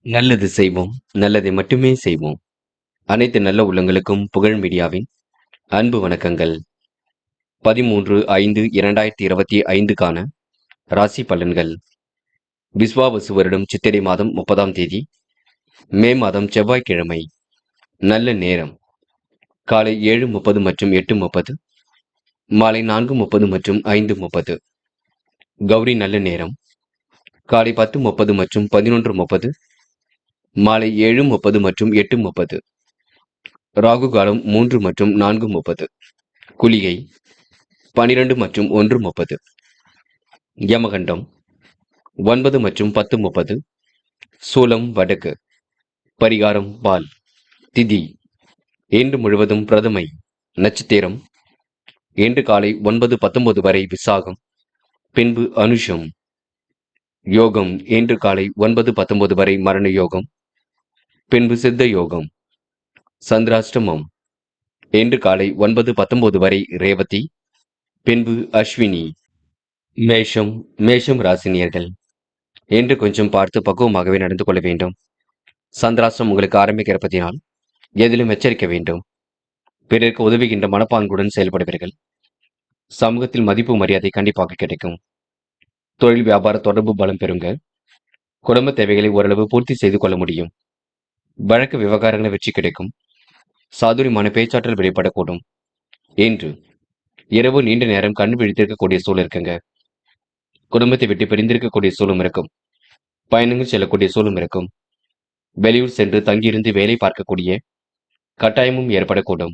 நல்லது செய்வோம், நல்லதை மட்டுமே செய்வோம். அனைத்து நல்ல உள்ளங்களுக்கும் புகழ் மீடியாவின் அன்பு வணக்கங்கள். 13/5/2025க்கான ராசி பலன்கள். விஸ்வாவசு வருடம் சித்திரை மாதம் 30ஆம் தேதி, மே மாதம் செவ்வாய்க்கிழமை. நல்ல நேரம் காலை 7:30 மற்றும் 8:30, மாலை 4:30 மற்றும் 5:30. கௌரி நல்ல நேரம் காலை 10:30 மற்றும் 11:30, மாலை 7:30 மற்றும் 8:30. ராகு காலம் 3 மற்றும் 4:30. குளிகை 12 மற்றும் 1:30. யமகண்டம் 9 மற்றும் 10:30. சூலம் வடக்கு. பரிகாரம் பால். திதி இன்று முழுவதும் பிரதமை. நட்சத்திரம் இன்று காலை 9:19 வரை விசாகம், பின்பு அனுஷம். யோகம் இன்று காலை 9:19 வரை மரண யோகம், பின்பு சித்த யோகம். சந்திராஷ்டமம் இன்று காலை 9:19 வரை ரேவதி, பின்பு அஸ்வினி. மேஷம் ராசினியர்கள். என்று கொஞ்சம் பார்த்து பக்குவமாகவே நடந்து கொள்ள வேண்டும். சந்திராஷ்டிரம் உங்களுக்கு ஆரம்பிக்க இருப்பதினால் எதிலும் எச்சரிக்க வேண்டும். பிறருக்கு உதவுகின்ற மனப்பான்குடன் செயல்படுவீர்கள். சமூகத்தில் மதிப்பு மரியாதை கண்டிப்பாக கிடைக்கும். தொழில் வியாபார தொடர்பு பலம் பெறுங்க. குடும்ப தேவைகளை ஓரளவு பூர்த்தி செய்து கொள்ள முடியும். வழக்கு விவகாரங்களை வெற்றி கிடைக்கும். சாதுரியமான பேச்சாற்றல் வெளிப்படக்கூடும். இன்று இரவு நீண்ட நேரம் கண் விழித்திருக்கக்கூடிய சூழல் இருக்குங்க. குடும்பத்தை விட்டு பிரிந்திருக்கக்கூடிய சூழலும் இருக்கும். பயணங்கள் செல்லக்கூடிய சூழலும் இருக்கும். வெளியூர் சென்று தங்கியிருந்து வேலை பார்க்கக்கூடிய கட்டாயமும் ஏற்படக்கூடும்.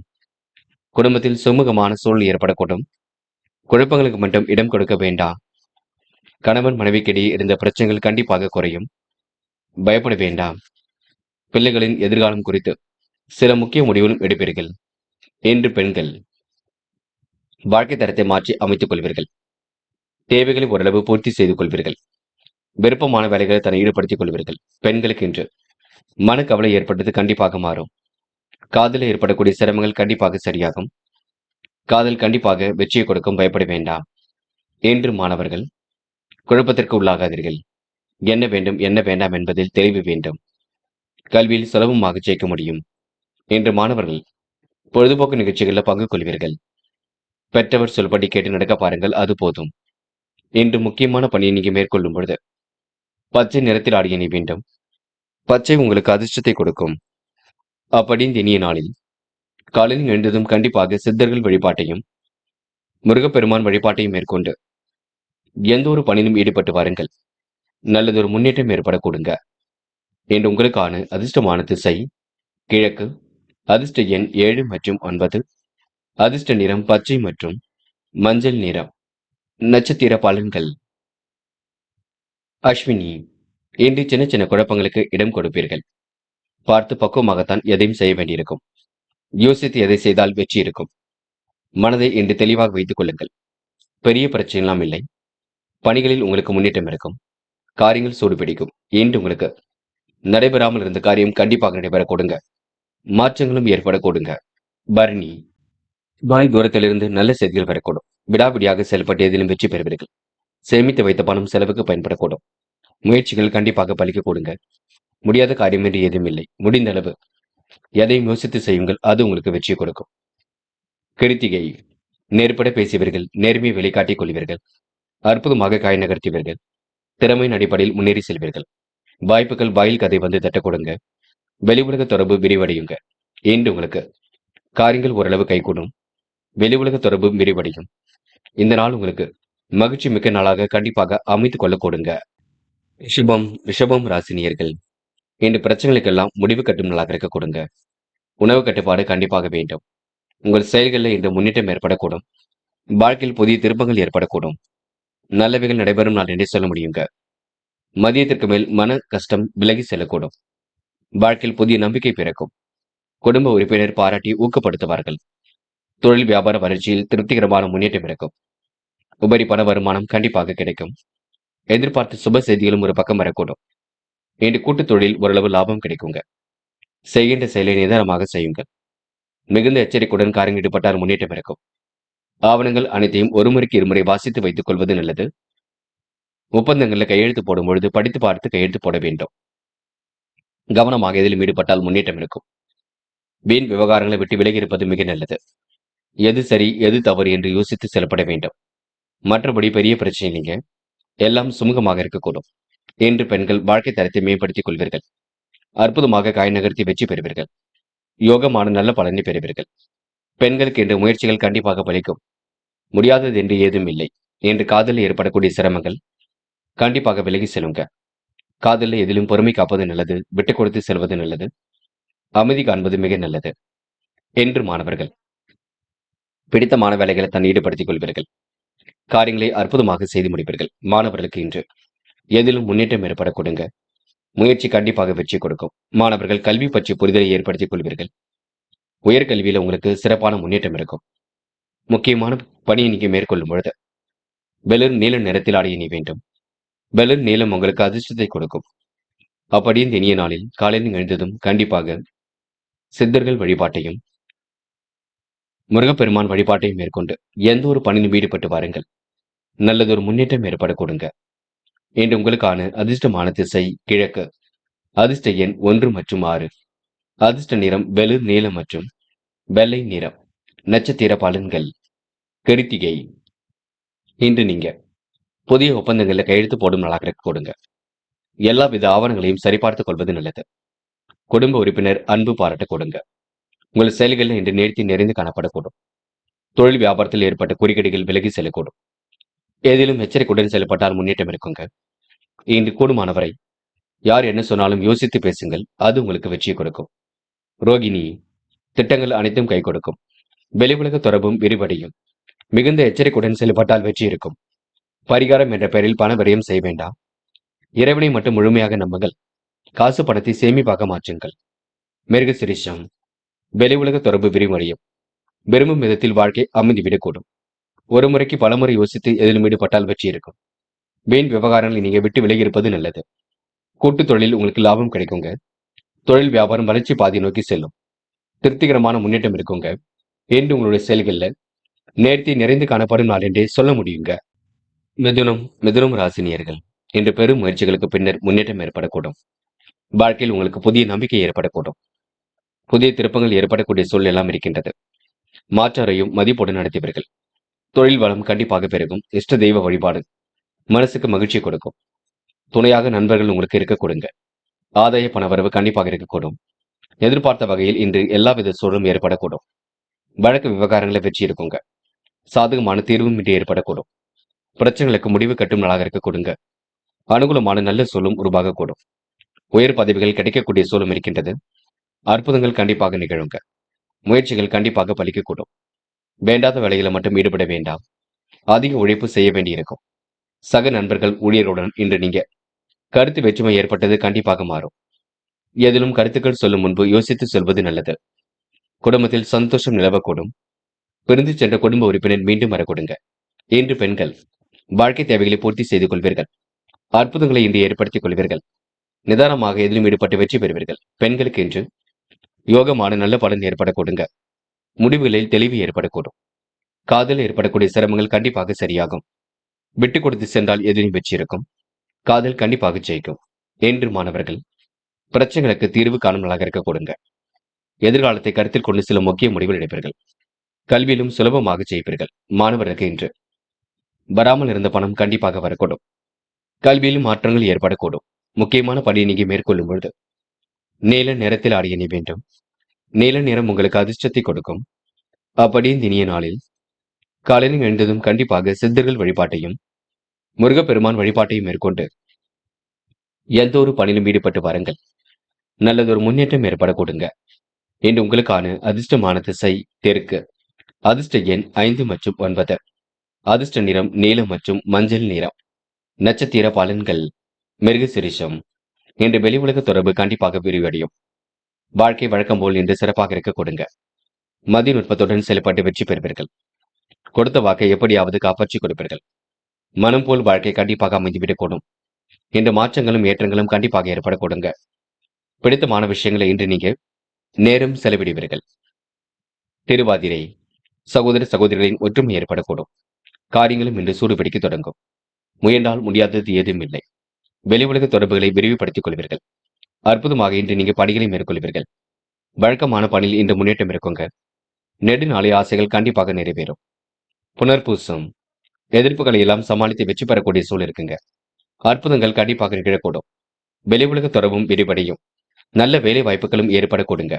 குடும்பத்தில் சுமூகமான சூழல் ஏற்படக்கூடும். குழப்பங்களுக்கு மட்டும் இடம் கொடுக்க வேண்டாம். கணவன் மனைவிக்கிடையே இருந்த பிரச்சனைகள் கண்டிப்பாக குறையும். பயப்பட வேண்டாம். பிள்ளைகளின் எதிர்காலம் குறித்து சில முக்கிய முடிவுகளும் எடுப்பீர்கள். இன்று பெண்கள் வாழ்க்கை தரத்தை மாற்றி அமைத்துக் கொள்வீர்கள். தேவைகளை ஓரளவு பூர்த்தி செய்து கொள்வீர்கள். விருப்பமான வேலைகளை தன்னை ஈடுபடுத்திக் கொள்வீர்கள். பெண்களுக்கு இன்று மனக்கவலை ஏற்பட்டது கண்டிப்பாக மாறும். காதலில் ஏற்படக்கூடிய சிரமங்கள் கண்டிப்பாக சரியாகும். காதல் கண்டிப்பாக வெற்றியை கொடுக்கும். பயப்பட வேண்டாம். இன்று மாணவர்கள் குழப்பத்திற்கு உள்ளாகாதீர்கள். என்ன வேண்டும் என்ன வேண்டாம் என்பதில் தெளிவு வேண்டும். கல்வியில் சுலபமாக ஜெயிக்க முடியும். இன்று மாணவர்கள் பொழுதுபோக்கு நிகழ்ச்சிகளில் பங்கு கொள்வீர்கள். பெற்றவர் சொல்படி கேட்டு நடக்க பாருங்கள், அது போதும். இன்று முக்கியமான பணியை நீங்க மேற்கொள்ளும் பொழுது பச்சை நிறத்தில் ஆடிய நீ வேண்டும். பச்சை உங்களுக்கு அதிர்ஷ்டத்தை கொடுக்கும். அப்படி இந்த இனிய நாளில் காலையில் எழுந்ததும் கண்டிப்பாக சித்தர்கள் வழிபாட்டையும் முருகப்பெருமான் வழிபாட்டையும் மேற்கொண்டு எந்த ஒரு பணியிலும் ஈடுபட்டு வாருங்கள். நல்லதொரு முன்னேற்றம் ஏற்படக்கூடுங்க. இன்று உங்களுக்கான அதிர்ஷ்டமான திசை கிழக்கு. அதிர்ஷ்ட எண் 7 மற்றும் 9. அதிர்ஷ்ட நிறம் பச்சை மற்றும் மஞ்சள் நிறம். நட்சத்திர பலன்கள். அஸ்வினி இன்று சின்ன சின்ன குழப்பங்களுக்கு இடம் கொடுப்பீர்கள். பார்த்து பக்குவமாகத்தான் எதையும் செய்ய வேண்டியிருக்கும். யோசித்து எதை செய்தால் வெற்றி இருக்கும். மனதை இன்று தெளிவாக வைத்துக் கொள்ளுங்கள். பெரிய பிரச்சனைலாம் இல்லை. பணிகளில் உங்களுக்கு முன்னேற்றம் இருக்கும். காரியங்கள் சூடு பிடிக்கும். இன்று உங்களுக்கு நடைபெறாமல் இருந்த காரியம் கண்டிப்பாக நடைபெற கொடுங்க. மாற்றங்களும் ஏற்பட கொடுங்க. பரணி தூரத்திலிருந்து நல்ல செய்திகள் வரக்கூடும். விடாபிடியாக செயல்பட்டு எதிலும் வெற்றி பெறுவீர்கள். சேமித்து வைத்த பணம் செலவுக்கு பயன்படக்கூடும். முயற்சிகள் கண்டிப்பாக பலிக்க கொடுங்க. முடியாத காரியம் என்று எதுவும் இல்லை. முடிந்த அளவு எதையும் யோசித்து செய்யுங்கள், அது உங்களுக்கு வெற்றி கொடுக்கும். கிருத்திகை நேர்பட பேசியவர்கள், நேர்மையை வெளிக்காட்டிக் கொள்வீர்கள். அற்புதமாக காய் நகர்த்துவீர்கள். திறமையின் அடிப்படையில் முன்னேறி செல்வீர்கள். வாய்ப்புகள் வாயில் கதை வந்து தட்ட கொடுங்க. வெளி உலக தொடர்பு விரிவடையுங்க. இன்று உங்களுக்கு காரியங்கள் ஓரளவு கைகூடும். வெளி உலக தொடர்பு விரிவடையும். இந்த நாள் உங்களுக்கு மகிழ்ச்சி மிக்க நாளாக கண்டிப்பாக அமைத்துக் கொள்ள கொடுங்க. ரிஷபம் ராசினியர்கள். இன்று பிரச்சனைகளுக்கெல்லாம் முடிவு கட்டும் நாளாக இருக்க கொடுங்க. உணவு கட்டுப்பாடு கண்டிப்பாக வேண்டும். உங்கள் செயல்களில் இன்று முன்னேற்றம் ஏற்படக்கூடும். வாழ்க்கையில் புதிய திருப்பங்கள் ஏற்படக்கூடும். நல்லவைகள் நடைபெறும் நாள் என்று சொல்ல முடியுங்க. மதியத்திற்கு மேல் மன கஷ்டம் விலகி செல்லக்கூடும். வாழ்க்கையில் புதிய நம்பிக்கை பிறக்கும். குடும்ப உறுப்பினர் பாராட்டி ஊக்கப்படுத்துவார்கள். தொழில் வியாபார வளர்ச்சியில் திருப்திகரமான முன்னேற்றம் இருக்கும். உபரி பண வருமானம் கண்டிப்பாக கிடைக்கும். எதிர்பார்த்த சுப செய்திகளும் ஒரு பக்கம் வரக்கூடும். இன்று கூட்டுத் தொழில் ஓரளவு லாபம் கிடைக்குங்க. செய்கின்ற செயலை நிதானமாக செய்யுங்கள். மிகுந்த எச்சரிக்கையுடன் காரியம் ஈடுபட்டால் முன்னேற்றம் இருக்கும். ஆவணங்கள் அனைத்தையும் ஒருமுறைக்கு இருமுறை வாசித்து வைத்துக் கொள்வது நல்லது. ஒப்பந்தங்களில் கையெழுத்து போடும் பொழுது படித்து பார்த்து கையெழுத்து போட வேண்டும். கவனமாக எதிலும் ஈடுபட்டால் முன்னேற்றம் இருக்கும். வீண் விவகாரங்களை விட்டு விலகி இருப்பது மிக நல்லது. எது சரி எது தவறு என்று யோசித்து செயல்பட வேண்டும். மற்றபடி பெரிய பிரச்சனை இல்லைங்க. எல்லாம் சுமூகமாக இருக்கக்கூடும். இன்று பெண்கள் வாழ்க்கை தரத்தை மேம்படுத்திக் கொள்வீர்கள். அற்புதமாக காய் நகர்த்தி வெற்றி பெறுவீர்கள். யோகமான நல்ல பலனை பெறுவீர்கள். பெண்களுக்கு இன்று முயற்சிகள் கண்டிப்பாக பலிக்கும். முடியாதது என்று ஏதும் இல்லை. இன்று காதலில் ஏற்படக்கூடிய சிரமங்கள் கண்டிப்பாக விலகி செல்லுங்க. காதலில் எதிலும் பொறுமை காப்பது நல்லது. விட்டுக் கொடுத்து செல்வது நல்லது. அமைதி காண்பது மிக நல்லது. என்று மாணவர்கள் பிடித்தமான வேலைகளை தன் ஈடுபடுத்திக் கொள்வீர்கள். காரியங்களை அற்புதமாக செய்து முடிப்பீர்கள். மாணவர்களுக்கு இன்று எதிலும் முன்னேற்றம் ஏற்பட கொடுங்க. முயற்சி கண்டிப்பாக வெற்றி கொடுக்கும். மாணவர்கள் கல்வி பற்றி புரிதலை ஏற்படுத்திக் கொள்வீர்கள். உயர்கல்வியில உங்களுக்கு சிறப்பான முன்னேற்றம் இருக்கும். முக்கியமான பணியை நீங்க மேற்கொள்ளும் பொழுது பெலூன் நீல நிறத்தில் ஆடைய நீ வேண்டும். பெலூன் நீளம் உங்களுக்கு அதிர்ஷ்டத்தை கொடுக்கும். அப்படியே இந்த இனிய நாளில் காலையில் எழுந்ததும் கண்டிப்பாக சித்தர்கள் வழிபாட்டையும் முருகப்பெருமான் வழிபாட்டையும் மேற்கொண்டு எந்த ஒரு பணியிலும் ஈடுபட்டு வாருங்கள். நல்லதொரு முன்னேற்றம் ஏற்பட கொடுங்க. இன்று உங்களுக்கான அதிர்ஷ்டமான திசை கிழக்கு. அதிர்ஷ்ட எண் 1 மற்றும் 6. அதிர்ஷ்ட நிறம் வெளிர் நீலம் மற்றும் வெள்ளை நிறம். நட்சத்திர பலன்கள். கிருத்திகை. இன்று நீங்க புதிய ஒப்பந்தங்களில் கையெழுத்து போடும் நாளாக கொடுங்க. எல்லாவித ஆவணங்களையும் சரிபார்த்துக் கொள்வது நல்லது. குடும்ப உறுப்பினர் அன்பு பாராட்ட கொடுங்க. உங்கள் செயல்களில் இன்று நேர்த்தி நிறைந்து காணப்படக்கூடும். தொழில் வியாபாரத்தில் ஏற்பட்ட குறுக்கீடுகள் விலகி செல்லக்கூடும். ஏதிலும் எச்சரிக்கையுடன் செயல்பட்டால் முன்னேற்றம் இருக்குங்க. இன்று கூடுமானவரை யார் என்ன சொன்னாலும் யோசித்து பேசுங்கள். அது உங்களுக்கு வெற்றியை கொடுக்கும். ரோகிணி. திட்டங்கள் அனைத்தும் கை கொடுக்கும். வெளி உலக தொடர்பும் விரிவடையும். மிகுந்த எச்சரிக்கையுடன் செயல்பட்டால் வெற்றி இருக்கும். பரிகாரம் என்ற பெயரில் பண விரயம் செய்ய வேண்டாம். இறைவனை மட்டும் முழுமையாக நம்புங்கள். காசு பணத்தை சேமிப்பாக மாற்றுங்கள். மிருகசிரிஷம். வெளி உலக தொடர்பு விரிவடையும். விரும்பும் விதத்தில் வாழ்க்கை அமைந்துவிடக்கூடும். ஒரு முறைக்கு பலமுறை யோசித்து எதிலும் ஈடுபட்டால் வெற்றி இருக்கும். வீண் விவகாரங்களை நீங்க விட்டு விலகி இருப்பது நல்லது. கூட்டு தொழில் உங்களுக்கு லாபம் கிடைக்குங்க. தொழில் வியாபாரம் வளர்ச்சி பாதை நோக்கி செல்லும். திருப்திகரமான முன்னேற்றம் இருக்குங்க. என்று உங்களுடைய செயல்கள்ல நேர்த்தி நிறைந்து காணப்படும் நாள் என்றே சொல்ல முடியுங்க. மிதுனம் ராசினியர்கள் இன்று பெரும் முயற்சிகளுக்கு பின்னர் முன்னேற்றம் ஏற்படக்கூடும். வாழ்க்கையில் உங்களுக்கு புதிய நம்பிக்கை ஏற்படக்கூடும். புதிய திருப்பங்கள் ஏற்படக்கூடிய சூழல் எல்லாம் இருக்கின்றது. மாற்றாரையும் மதிப்புடன் நடத்துவீர்கள். தொழில் வளம் கண்டிப்பாக பெருகும். இஷ்ட தெய்வ வழிபாடு மனசுக்கு மகிழ்ச்சி கொடுக்கும். துணையாக நண்பர்கள் உங்களுக்கு இருக்க கொடுங்க. ஆதாய பணவரவு கண்டிப்பாக இருக்கக்கூடும். எதிர்பார்த்த வகையில் இன்று எல்லாவித சூழலும் ஏற்படக்கூடும். வழக்கு விவகாரங்களை வெற்றி இருக்குங்க. சாதகமான தீர்வும் இன்று ஏற்படக்கூடும். பிரச்சனைகளுக்கு முடிவு கட்டும் நாளாக இருக்க கொடுங்க. அனுகூலமான நல்ல சூழலும் உருவாகக்கூடும். உயர் பதவிகள் கிடைக்கக்கூடிய சூழலும் இருக்கின்றது. அற்புதங்கள் கண்டிப்பாக நிகழுங்க. முயற்சிகள் கண்டிப்பாக பலிக்கக்கூடும். வேண்டாத வேலைகளை மட்டும் ஈடுபட வேண்டாம். அதிக உழைப்பு செய்ய வேண்டியிருக்கும். சக நண்பர்கள் ஊழியருடன் இன்று நீங்க கருத்து வேற்றுமை ஏற்பட்டது கண்டிப்பாக மாறும். எதிலும் கருத்துக்கள் சொல்லும் முன்பு யோசித்து சொல்வது நல்லது. குடும்பத்தில் சந்தோஷம் நிலவக்கூடும். பிரிந்து சென்ற குடும்ப உறுப்பினர் மீண்டும் வரக்கூடுங்க. இன்று பெண்கள் வாழ்க்கை தேவைகளை பூர்த்தி செய்து கொள்வீர்கள். அற்புதங்களை இன்று ஏற்படுத்திக் கொள்வீர்கள். நிதானமாக எதிலும் ஈடுபட்டு வெற்றி பெறுவீர்கள். பெண்களுக்கு இன்று யோகமான நல்ல பலன் ஏற்படக்கூடுங்க. முடிவுகளில் தெளிவு ஏற்படக்கூடும். காதல் ஏற்படக்கூடிய சிரமங்கள் கண்டிப்பாக சரியாகும். விட்டு கொடுத்து சென்றால் எதிலும் வெற்றி இருக்கும். காதல் கண்டிப்பாக ஜெயிக்கும். என்று மாணவர்கள் பிரச்சனைகளுக்கு தீர்வு காணும் நாளாக இருக்க கொடுங்க. எதிர்காலத்தை கருத்தில் கொண்டு சில முக்கிய முடிவுகள் எடுப்பீர்கள். கல்வியிலும் சுலபமாக ஜெயிப்பீர்கள். மாணவர்களுக்கு இன்று வராமல் இருந்த பணம் கண்டிப்பாக வரக்கூடும். கல்வியிலும் மாற்றங்கள் ஏற்படக்கூடும். முக்கியமான பணியை நீங்க மேற்கொள்ளும் பொழுது நீல நிறத்தில் ஆடிய நீ வேண்டும். நீல நிறம் உங்களுக்கு அதிர்ஷ்டத்தை கொடுக்கும். அப்படியே இந்த இனிய நாளில் காலையில் எழுந்ததும் கண்டிப்பாக சித்தர்கள் வழிபாட்டையும் முருகப்பெருமான் வழிபாட்டையும் மேற்கொண்டு எந்த ஒரு பணியிலும் ஈடுபட்டு வாருங்கள். நல்லதொரு முன்னேற்றம் ஏற்பட கொடுங்க. இன்று உங்களுக்கான அதிர்ஷ்டமான திசை தெற்கு. அதிர்ஷ்ட எண் 5 மற்றும் 9. அதிர்ஷ்ட நிறம் நீலம் மற்றும் மஞ்சள் நிறம். நட்சத்திர பலன்கள். மிருகசிரிஷம். இன்று வெளி உலக தொடர்பு கண்டிப்பாக விரிவடையும். வாழ்க்கை வழக்கம் போல் இன்று சிறப்பாக இருக்க கொடுங்க. மதிநுட்பத்துடன் செயல்பட்டு வெற்றி பெறுவீர்கள். கொடுத்த வாக்கை எப்படியாவது காப்பாற்றிக் கொடுப்பீர்கள். மனம் போல் வாழ்க்கை கண்டிப்பாக அமைந்துவிடக்கூடும். இன்று மாற்றங்களும் ஏற்றங்களும் கண்டிப்பாக ஏற்பட கொடுங்க. பிடித்தமான விஷயங்களை இன்று நீங்க நேரம் செலவிடுவீர்கள். திருவாதிரை. சகோதர சகோதரிகளின் ஒற்றுமை ஏற்படக்கூடும். காரியங்களும் இன்று சூடுபிடிக்க தொடங்கும். முயன்றால் முடியாதது ஏதும் இல்லை. வெளி உலக தொடர்புகளை விரிவுபடுத்திக் கொள்வீர்கள். அற்புதமாக இன்று நீங்க பணிகளை மேற்கொள்வீர்கள். வழக்கமான பணியில் இன்று முன்னேற்றம் இருக்குங்க. நெடுநாளை ஆசைகள் கண்டிப்பாக நிறைவேறும். புனர்பூசம் எதிர்ப்புகளை எல்லாம் சமாளித்து வெற்றி பெறக்கூடிய சூழல் இருக்குங்க. அற்புதங்கள் கண்டிப்பாக நிகழக்கூடும். வெளி உலக தொடர்பும் விரிவடையும். நல்ல வேலை வாய்ப்புகளும் ஏற்படக்கூடுங்க.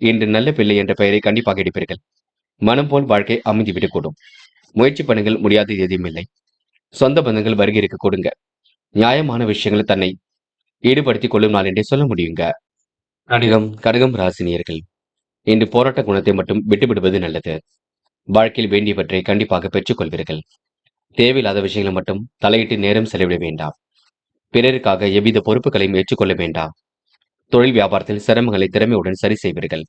இன்று நல்ல பிள்ளை என்ற பெயரை கண்டிப்பாக எடுப்பீர்கள். மனம் போல் வாழ்க்கை அமைந்துவிடக்கூடும். முயற்சி பண்ணுங்கள், முடியாதது எதுவும் இல்லை. சொந்த பந்தங்கள் வருகை இருக்க கொடுங்க. நியாயமான விஷயங்களை தன்னை ஈடுபடுத்திக் கொள்ளும் நாள் என்றே சொல்ல முடியுங்க. கடகம் ராசினியர்கள் இன்று போராட்ட குணத்தை மட்டும் விட்டுவிடுவது நல்லது. வாழ்க்கையில் வேண்டியவற்றை கண்டிப்பாக பெற்றுக் கொள்வீர்கள். தேவையில்லாத விஷயங்களை மட்டும் தலையிட்டு நேரம் செலவிட வேண்டாம். பிறருக்காக எவ்வித பொறுப்புகளையும் ஏற்றுக்கொள்ள வேண்டாம். தொழில் வியாபாரத்தில் சிரமங்களை திறமையுடன் சரி செய்வீர்கள்.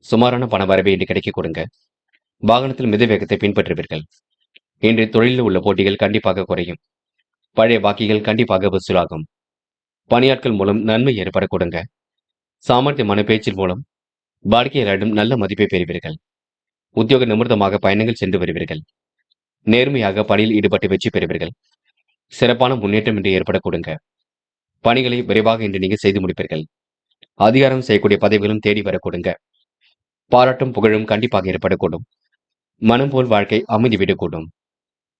சுமாரான பண வரவை இன்று கிடைக்க கொடுங்க. வாகனத்தில் மித வேகத்தை பின்பற்றுவீர்கள். இன்று தொழிலில் உள்ள போட்டிகள் கண்டிப்பாக குறையும். பழைய பாக்கிகள் கண்டிப்பாக வசூலாகும். பணியாட்கள் மூலம் நன்மை ஏற்பட கொடுங்க. சாமர்த்தியமான பேச்சின் மூலம் வாடிக்கையாளரிடம் நல்ல மதிப்பை பெறுவீர்கள். உத்தியோக நிமித்தமாக பயணங்கள் சென்று வருவீர்கள். நேர்மையாக பணியில் ஈடுபட்டு வெற்றி பெறுவீர்கள். சிறப்பான முன்னேற்றம் இன்று ஏற்பட கொடுங்க. பணிகளை விரைவாக இன்று நீங்க செய்து முடிப்பீர்கள். அதிகாரம் செய்யக்கூடிய பதவிகளும் தேடி வர கொடுங்க. பாராட்டும் புகழும் கண்டிப்பாக ஏற்படக்கூடும். மனம் போல் வாழ்க்கை அமைதிவிடக்கூடும்.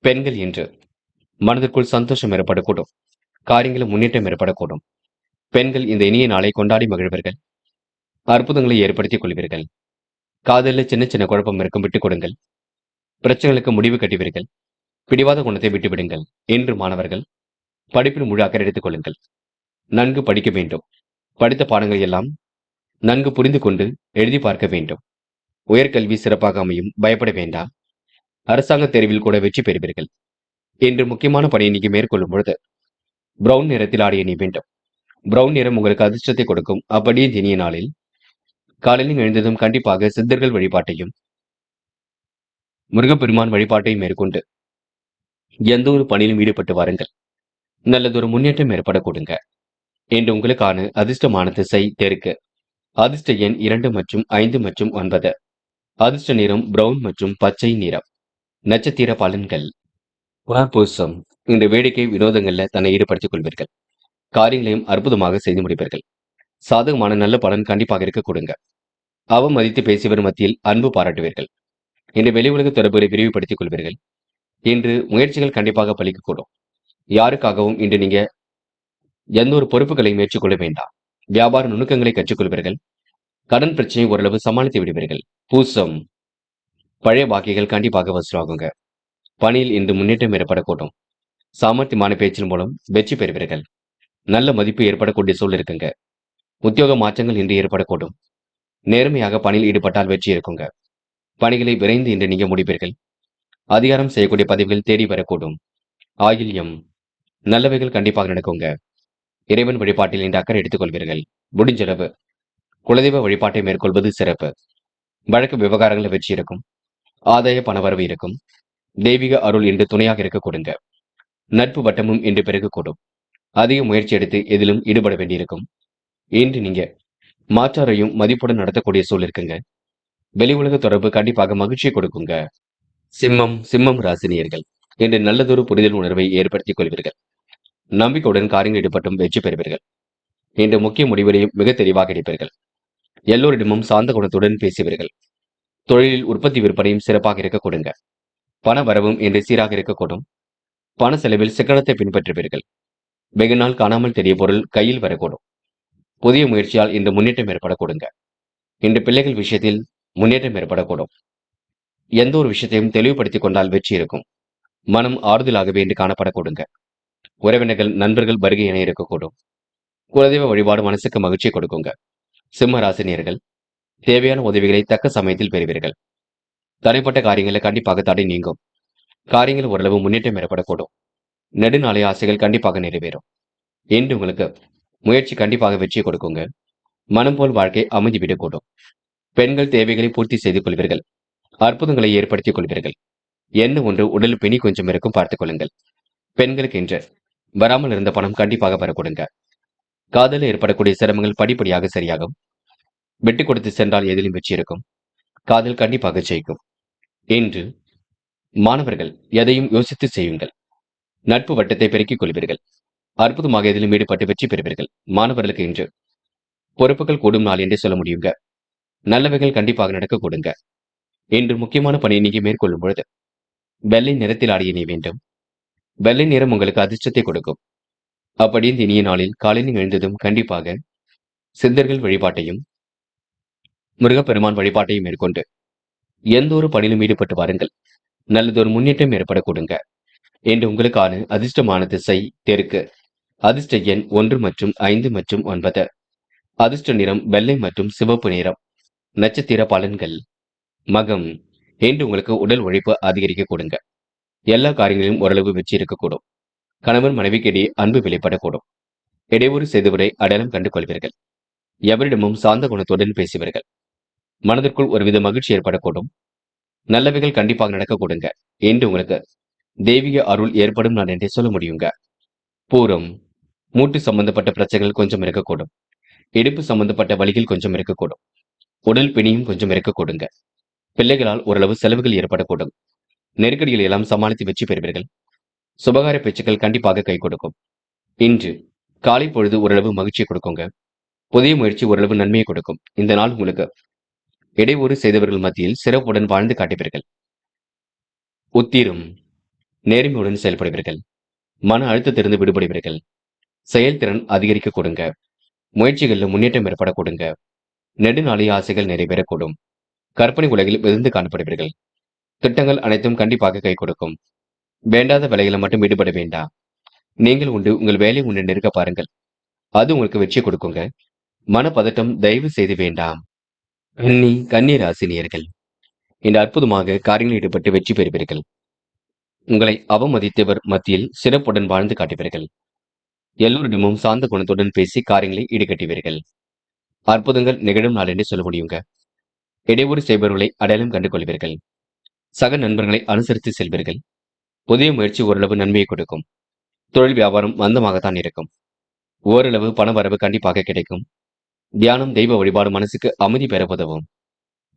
பெண்கள் இன்று மனதிற்குள் சந்தோஷம் ஏற்படக்கூடும். காரியங்களும் முன்னேற்றம் ஏற்படக்கூடும். பெண்கள் இந்த இனிய நாளை கொண்டாடி மகிழ்வீர்கள். அற்புதங்களை ஏற்படுத்திக் கொள்வீர்கள். காதலில் சின்ன சின்ன குழப்பம் இருக்கும், விட்டுக் கொடுங்கள். பிரச்சனைகளுக்கு முடிவு கட்டுவீர்கள். பிடிவாத குணத்தை விட்டுவிடுங்கள். இன்று மாணவர்கள் படிப்பில் முழு அக்கறை எடுத்துக் கொள்ளுங்கள். நன்கு படிக்க வேண்டும். படித்த பாடங்கள் எல்லாம் நன்கு புரிந்து கொண்டு எழுதி பார்க்க வேண்டும். உயர்கல்வி சிறப்பாக அமையும், பயப்பட வேண்டாம். அரசாங்க தேர்வில் கூட வெற்றி பெறுவீர்கள். இன்று முக்கியமான பணியை நீங்க மேற்கொள்ளும் பொழுது பிரவுன் நிறத்தில் ஆடை அணிய வேண்டும். பிரவுன் நிறம் உங்களுக்கு அதிர்ஷ்டத்தை கொடுக்கும். அப்படியே இனிய நாளில் காலையில் எழுந்ததும் கண்டிப்பாக சித்தர்கள் வழிபாட்டையும் முருகப்பெருமான் வழிபாட்டையும் மேற்கொண்டு எந்த ஒரு பணியிலும் ஈடுபட்டு வாருங்கள். நல்லதொரு முன்னேற்றம் ஏற்பட கொடுங்க. இன்று உங்களுக்கான அதிர்ஷ்டமான திசை தெற்கு. அதிர்ஷ்ட எண் 2 மற்றும் 5 மற்றும் 9. அதிர்ஷ்ட நிறம் பிரவுன் மற்றும் பச்சை நிறம். நட்சத்திர பலன்கள். புனர்பூசம் இந்த வேடிக்கை வினோதங்கள்ல தன்னை ஈடுபடுத்திக் கொள்வீர்கள். காரியங்களையும் அற்புதமாக செய்து முடிப்பீர்கள். சாதகமான நல்ல பலன் கண்டிப்பாக இருக்க கொடுங்க. அவமதித்து பேசியவர் மத்தியில் அன்பு பாராட்டுவீர்கள். இன்று வெளி உலக தொடர்புகளை விரிவுபடுத்திக் கொள்வீர்கள். இன்று முயற்சிகள் கண்டிப்பாக பலிக்கக்கூடும். யாருக்காகவும் இன்று நீங்க எந்த ஒரு பொறுப்புகளையும் ஏற்றுக்கொள்ள வேண்டாம். வியாபார நுணுக்கங்களை கற்றுக்கொள்வீர்கள். கடன் பிரச்சனையை ஓரளவு சமாளித்து விடுவீர்கள். பூசம் பழைய பாக்கிகள் கண்டிப்பாக வசூலாகுங்க. பணியில் இன்று முன்னேற்றம் ஏற்படக்கூடும். சாமர்த்தியமான பேச்சின் மூலம் வெற்றி பெறுவீர்கள். நல்ல மதிப்பு ஏற்படக்கூடிய சூழல் இருக்குங்க. உத்தியோக மாற்றங்கள் இன்று ஏற்படக்கூடும். நேர்மையாக பணியில் ஈடுபட்டால் வெற்றி இருக்குங்க. பணிகளை விரைந்து இன்று நீங்க முடிப்பீர்கள். அதிகாரம் செய்யக்கூடிய பதவிகள் தேடி வரக்கூடும். ஆயில்யம் நல்லவைகள் கண்டிப்பாக நடக்குங்க. இறைவன் வழிபாட்டில் இன்று அக்கறை எடுத்துக் கொள்வீர்கள். முடிஞ்சளவு குலதெய்வ வழிபாட்டை மேற்கொள்வது சிறப்பு. வழக்கு விவகாரங்களில் வெற்றி இருக்கும். ஆதாய பணவரவு இருக்கும். தெய்வீக அருள் இன்று துணையாக இருக்க கொடுங்க. நட்பு வட்டமும் இன்று பெருகக்கூடும். அதிக முயற்சி எடுத்து எதிலும் ஈடுபட வேண்டியிருக்கும். இன்று நீங்க மாற்றாரையும் மதிப்புடன் நடத்தக்கூடிய சூழல் இருக்குங்க. வெளி உலக தொடர்பு கண்டிப்பாக மகிழ்ச்சியை கொடுக்குங்க. சிம்மம் ராசினியர்கள் இன்று நல்லதொரு புரிதல் உணர்வை ஏற்படுத்திக் கொள்வீர்கள். நம்பிக்கையுடன் காரியங்கள் ஈடுபட்டும் வெற்றி பெறுவீர்கள். இன்று முக்கிய முடிவுகளையும் மிக தெளிவாக எடுப்பீர்கள். எல்லோரிடமும் சார்ந்த குணத்துடன் பேசுவீர்கள். தொழிலில் உற்பத்தி விற்பனையும் சிறப்பாக இருக்க கொடுங்க. பண வரவும் இன்று சீராக இருக்கக்கூடும். பண செலவில் சிக்கனத்தை பின்பற்றுவீர்கள். வெகு நாள் காணாமல் தெரிய பொருள் கையில் வரக்கூடும். புதிய முயற்சியால் இன்று முன்னேற்றம் ஏற்பட கொடுங்க. இன்று பிள்ளைகள் விஷயத்தில் முன்னேற்றம் ஏற்படக்கூடும். எந்த ஒரு விஷயத்தையும் தெளிவுபடுத்திக் கொண்டால் வெற்றி இருக்கும். மனம் ஆறுதலாகவே இன்று காணப்பட கொடுங்க. உறவினர்கள் நண்பர்கள் வருகை என இருக்கக்கூடும். குலதெய்வ வழிபாடு மனசுக்கு மகிழ்ச்சியை கொடுக்குங்க. சிம்ம ராசினியர்கள் தேவையான உதவிகளை தக்க சமயத்தில் பெறுவீர்கள். தடைப்பட்ட காரியங்களை கண்டிப்பாக தடை நீங்கும். காரியங்கள் ஓரளவு முன்னேற்றம் ஏற்படக்கூடும். நெடுநாளைய ஆசைகள் கண்டிப்பாக நிறைவேறும். இன்று உங்களுக்கு முயற்சி கண்டிப்பாக வெற்றியை கொடுக்குங்க. மனம் போல் வாழ்க்கை அமைதிவிடக்கூடும். பெண்கள் தேவைகளை பூர்த்தி செய்து கொள்வீர்கள். அற்புதங்களை ஏற்படுத்திக் கொள்வீர்கள். என்ன ஒன்று உடல் பிணி கொஞ்சம் இருக்கும், பார்த்துக் கொள்ளுங்கள். பெண்களுக்கு இன்று வராமல் இருந்த பணம் கண்டிப்பாக வரக்கூடுங்க. காதலில் ஏற்படக்கூடிய சிரமங்கள் படிப்படியாக சரியாகும். விட்டு கொடுத்து சென்றால் எதிலும் வெற்றி இருக்கும். காதல் கண்டிப்பாக ஜெயிக்கும். இன்று மாணவர்கள் எதையும் யோசித்து செய்யுங்கள். நட்பு வட்டத்தை பெருக்கிக் கொள்வீர்கள். அற்புதமாக எதிலும் ஈடுபட்டு வெற்றி பெறுவீர்கள். மாணவர்களுக்கு இன்று பொறுப்புகள் கூடும் நாள் என்றே சொல்ல முடியுங்க. நல்லவைகள் கண்டிப்பாக நடக்க கொடுங்க. இன்று முக்கியமான பணியை நீங்க மேற்கொள்ளும் பொழுது வெள்ளை நிறத்தில் ஆடிய நீ வேண்டும். வெள்ளை நிறம் உங்களுக்கு அதிர்ஷ்டத்தை கொடுக்கும். அப்படி இந்த இனிய நாளில் காலையில் எழுந்ததும் கண்டிப்பாக சித்தர்கள் வழிபாட்டையும் முருகப்பெருமான் வழிபாட்டையும் மேற்கொண்டு எந்த ஒரு பணியிலும் ஈடுபட்டு வாருங்கள். நல்லதொரு முன்னேற்றம் ஏற்பட கொடுங்க. என்று உங்களுக்கான அதிர்ஷ்டமான திசை தெற்கு. அதிர்ஷ்ட எண் 1 மற்றும் 5 மற்றும் 9. அதிர்ஷ்ட நிறம் வெள்ளை மற்றும் சிவப்பு நிறம். நட்சத்திர பலன்கள். மகம். என்று உங்களுக்கு உடல் உழைப்பு அதிகரிக்க கொடுங்க. எல்லா காரியங்களிலும் ஓரளவு வெற்றி இருக்கக்கூடும். கணவன் மனைவிக்கிடையே அன்பு வெளிப்படக்கூடும். இடையூறு செய்தவரை அடையாளம் கண்டு கொள்வீர்கள். எவரிடமும் சாந்த குணத்துடன் பேசுவீர்கள். மனதிற்குள் ஒருவித மகிழ்ச்சி ஏற்படக்கூடும். நல்லவைகள் கண்டிப்பாக நடக்க கொடுங்க. என்று உங்களுக்கு தெய்வீக அருள் ஏற்படும் நான் என்றே சொல்ல முடியுங்க. பூரம். மூட்டு சம்பந்தப்பட்ட பிரச்சனைகள் கொஞ்சம் இருக்கக்கூடும். இடுப்பு சம்பந்தப்பட்ட வலிகள் கொஞ்சம் இருக்கக்கூடும். உடல் பிணியும் கொஞ்சம் இருக்கக்கூடுங்க. பிள்ளைகளால் ஓரளவு செலவுகள் ஏற்படக்கூடும். நெருக்கடிகளை எல்லாம் சமாளித்து வெற்றி பெறுவீர்கள். சுபகார பேச்சுக்கள் கண்டிப்பாக கை கொடுக்கும். இன்று காலை பொழுது ஓரளவு மகிழ்ச்சியை கொடுக்குங்க. புதிய முயற்சி ஓரளவு நன்மையை கொடுக்கும். இந்த நாள் உங்களுக்கு இடையூறு செய்தவர்கள் மத்தியில் சிறப்புடன் வாழ்ந்து காட்டுவீர்கள். உத்திரம். நேர்மையுடன் செயல்படுவீர்கள். மன அழுத்தத்திலிருந்து விடுபடுவீர்கள். செயல்திறன் அதிகரிக்க கொடுங்க. முயற்சிகளில் முன்னேற்றம் ஏற்பட கொடுங்க. நெடுநாளைய ஆசைகள் நிறைவேறக்கூடும். கற்பனை உலகில் விழுந்து காணப்படுவீர்கள். திட்டங்கள் அனைத்தும் கண்டிப்பாக கை கொடுக்கும். வேண்டாத வேலைகளை மட்டும் ஈடுபட வேண்டாம். நீங்கள் உண்டு உங்கள் வேலை உண்டு நெருக்க பாருங்கள். அது உங்களுக்கு வெற்றி கொடுக்குங்க. மனப்பதட்டம் தயவு செய்து வேண்டாம். கன்னி ராசினியர்கள் இந்த அற்புதமாக காரியங்களில் ஈடுபட்டு வெற்றி பெறுவீர்கள். உங்களை அவமதித்தவர் மத்தியில் சிறப்புடன் வாழ்ந்து காட்டுவீர்கள். எல்லோரிடமும் சார்ந்த குணத்துடன் பேசி காரியங்களை ஈடுகட்டுவீர்கள். அற்புதங்கள் நிகழும் நாள் என்று சொல்ல முடியுங்க. இடையூறு செய்பவர்களை அடையாளம் கண்டு கொள்வீர்கள். சக நண்பர்களை அனுசரித்து செல்வீர்கள். புதிய முயற்சி ஓரளவு நன்மையை கொடுக்கும். தொழில் வியாபாரம் மந்தமாகத்தான் இருக்கும். ஓரளவு பண வரவு கண்டிப்பாக கிடைக்கும். தியானம் தெய்வ வழிபாடு மனசுக்கு அமைதி பெற உதவும்.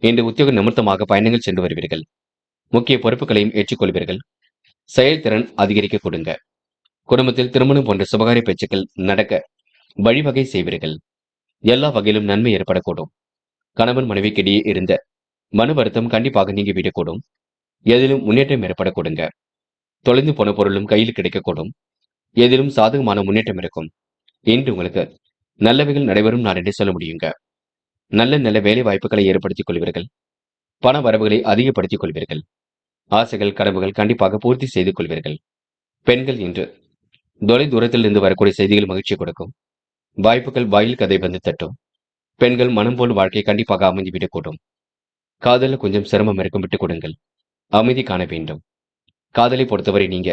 இன்று உத்தியோக நிமித்தமாக பயணங்கள் சென்று வருவீர்கள். முக்கிய பொறுப்புகளையும் ஏற்றுக்கொள்வீர்கள். செயல்திறன் அதிகரிக்க கொடுங்க. குடும்பத்தில் திருமணம் போன்ற சுபகாரிய பேச்சுக்கள் நடக்க வழிவகை செய்வீர்கள். எல்லா வகையிலும் நன்மை ஏற்படக்கூடும். கணவன் மனைவிக்கிடையே இருந்த மன வருத்தம் கண்டிப்பாக நீங்கிவிடக்கூடும். எதிலும் முன்னேற்றம் ஏற்பட கொடுங்க. தொலைந்து போன பொருளும் கையில் கிடைக்கக்கூடும். எதிலும் சாதகமான முன்னேற்றம் இருக்கும். இன்று உங்களுக்கு நல்லவைகள் நடைபெறும் நான் என்று சொல்ல முடியுங்க. நல்ல நல்ல வேலை வாய்ப்புகளை ஏற்படுத்திக் கொள்வீர்கள். பண வரவுகளை அதிகப்படுத்திக் கொள்வீர்கள். ஆசைகள் கனவுகள் கண்டிப்பாக பூர்த்தி செய்து கொள்வீர்கள். பெண்கள் இன்று தொலை தூரத்தில் இருந்து வரக்கூடிய செய்திகள் மகிழ்ச்சி கொடுக்கும். வாய்ப்புகள் வாயில் கதை வந்து தட்டும். பெண்கள் மனம் போல் வாழ்க்கை கண்டிப்பாக அமைந்துவிடக்கூடும். காதலில் கொஞ்சம் சிரமம் இருக்கும், விட்டுக் கொடுங்கள். அமைதி காண வேண்டும். காதலை பொறுத்தவரை நீங்க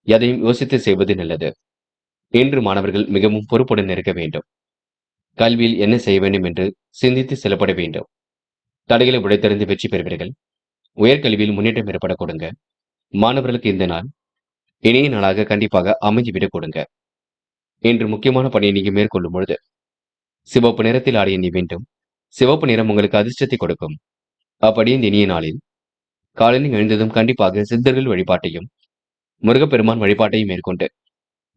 எதையும் யோசித்து செய்வது நல்லது. இன்று மாணவர்கள் மிகவும் பொறுப்புடன் இருக்க வேண்டும். கல்வியில் என்ன செய்ய வேண்டும் என்று சிந்தித்து செயல்பட வேண்டும். தடைகளை உடைத்தறிந்து வெற்றி பெறுவீர்கள். உயர்கல்வியில் முன்னேற்றம் ஏற்பட கொடுங்க. மாணவர்களுக்கு இந்த நாள் இணைய நாளாக கண்டிப்பாக அமைந்துவிடக் கொடுங்க. இன்று முக்கியமான பணியை நீங்க மேற்கொள்ளும் பொழுது சிவப்பு நிறத்தில் ஆடிய நீ வேண்டும். சிவப்பு நிறம் உங்களுக்கு அதிர்ஷ்டத்தை கொடுக்கும். அப்படி இந்த இனிய நாளில் காலையில் எழுந்ததும் கண்டிப்பாக சித்தர்கள் வழிபாட்டையும் முருகப்பெருமான் வழிபாட்டையும் மேற்கொண்டு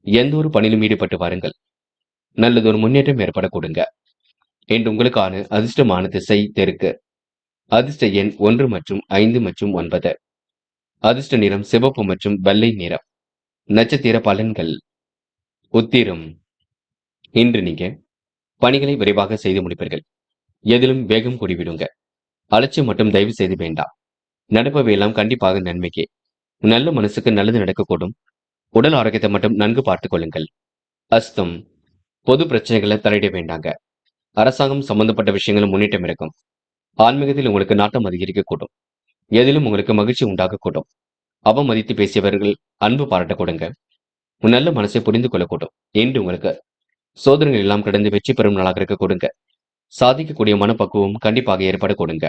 எந்த ஒரு பணியிலும் ஈடுபட்டு வாருங்கள். நல்லதொரு முன்னேற்றம் ஏற்பட கொடுங்க. இன்று உங்களுக்கான அதிர்ஷ்டமான திசை தெற்கு. அதிர்ஷ்ட எண் 1 மற்றும் 5 மற்றும் 9. அதிர்ஷ்ட நிறம் சிவப்பு மற்றும் வெள்ளை நிறம். நட்சத்திர பலன்கள். உத்திரம். இன்று நீங்க பணிகளை விரைவாக செய்து முடிப்பீர்கள். எதிலும் வேகம் கூடிவிடுங்க. அலட்சியம் மட்டும் தயவு செய்து வேண்டாம். நடப்பவையெல்லாம் கண்டிப்பாக நன்மைக்கே. நல்ல மனசுக்கு நல்லது நடக்கக்கூடும். உடல் ஆரோக்கியத்தை மட்டும் நன்கு பார்த்துக் கொள்ளுங்கள். அஸ்தம். பொது பிரச்சனைகளை தலையிட வேண்டாங்க. அரசாங்கம் சம்பந்தப்பட்ட விஷயங்களும் முன்னேற்றம் இருக்கும். ஆன்மீகத்தில் உங்களுக்கு நாட்டம் அதிகரிக்கக்கூடும். எதிலும் உங்களுக்கு மகிழ்ச்சி உண்டாகக்கூடும். அவமதித்து பேசியவர்கள் அன்பு பாராட்ட கொடுங்க. நல்ல மனசை புரிந்து கொள்ளக்கூடும். என்று உங்களுக்கு சோதனைகள் எல்லாம் கடந்து வெற்றி பெறும் நாளாக இருக்க கொடுங்க. சாதிக்கக்கூடிய மனப்பக்குவம் கண்டிப்பாக ஏற்பட கொடுங்க.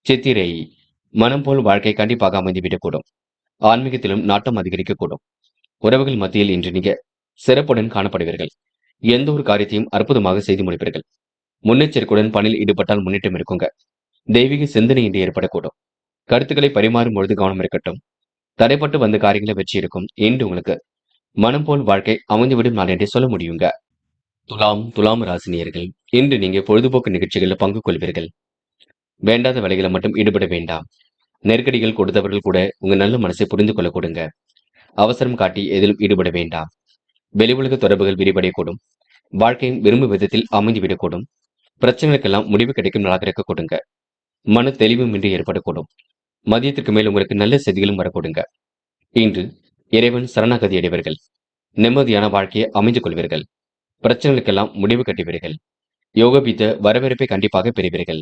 சித்திரை. மனம் போல் வாழ்க்கை கண்டிப்பாக அமைந்துவிடக்கூடும். ஆன்மீகத்திலும் நாட்டம் அதிகரிக்கக்கூடும். உறவுகள் மத்தியில் இன்று நீங்க சிறப்புடன் காணப்படுவீர்கள். எந்த ஒரு காரியத்தையும் அற்புதமாக செய்து முடிப்பீர்கள். முன்னெச்சரிக்கையுடன் பணியில் ஈடுபட்டால் முன்னேற்றம் இருக்குங்க. தெய்வீக சிந்தனை இன்று ஏற்படக்கூடும். கருத்துக்களை பரிமாறும் பொழுது கவனம் இருக்கட்டும். தடைப்பட்டு வந்த காரியங்களை வெற்றி இருக்கும். என்று உங்களுக்கு மனம் போல் வாழ்க்கை அமைந்துவிடும் நாள் என்றே சொல்ல முடியுங்க. துலாம் ராசினியர்கள் இன்று நீங்க பொழுதுபோக்கு நிகழ்ச்சிகளில் பங்கு கொள்வீர்கள். வேண்டாத வேலைகளை மட்டும் ஈடுபட வேண்டாம். நெருக்கடிகள் கொடுத்தவர்கள் கூட உங்க நல்ல மனசை புரிந்து கொள்ள கொடுங்க. அவசரம் காட்டி எதிலும் ஈடுபட வேண்டாம். வெளி உலக தொடர்புகள் விரிவடையக்கூடும். வாழ்க்கையின் விரும்பும் விதத்தில் அமைந்துவிடக்கூடும். பிரச்சனைகளுக்கெல்லாம் முடிவு கிடைக்கும் நாளாக இருக்க கொடுங்க. மன தெளிவுமின்றி ஏற்படக்கூடும். மதியத்திற்கு மேல் உங்களுக்கு நல்ல செய்திகளும் வரக்கூடுங்க. இன்று இறைவன் சரணாகதி அடைவீர்கள். நிம்மதியான வாழ்க்கையை அமைந்து கொள்வீர்கள். பிரச்சனைகளுக்கெல்லாம் முடிவு கட்டுவீர்கள். யோகபித்த வரவேற்பை கண்டிப்பாக பெறுவீர்கள்.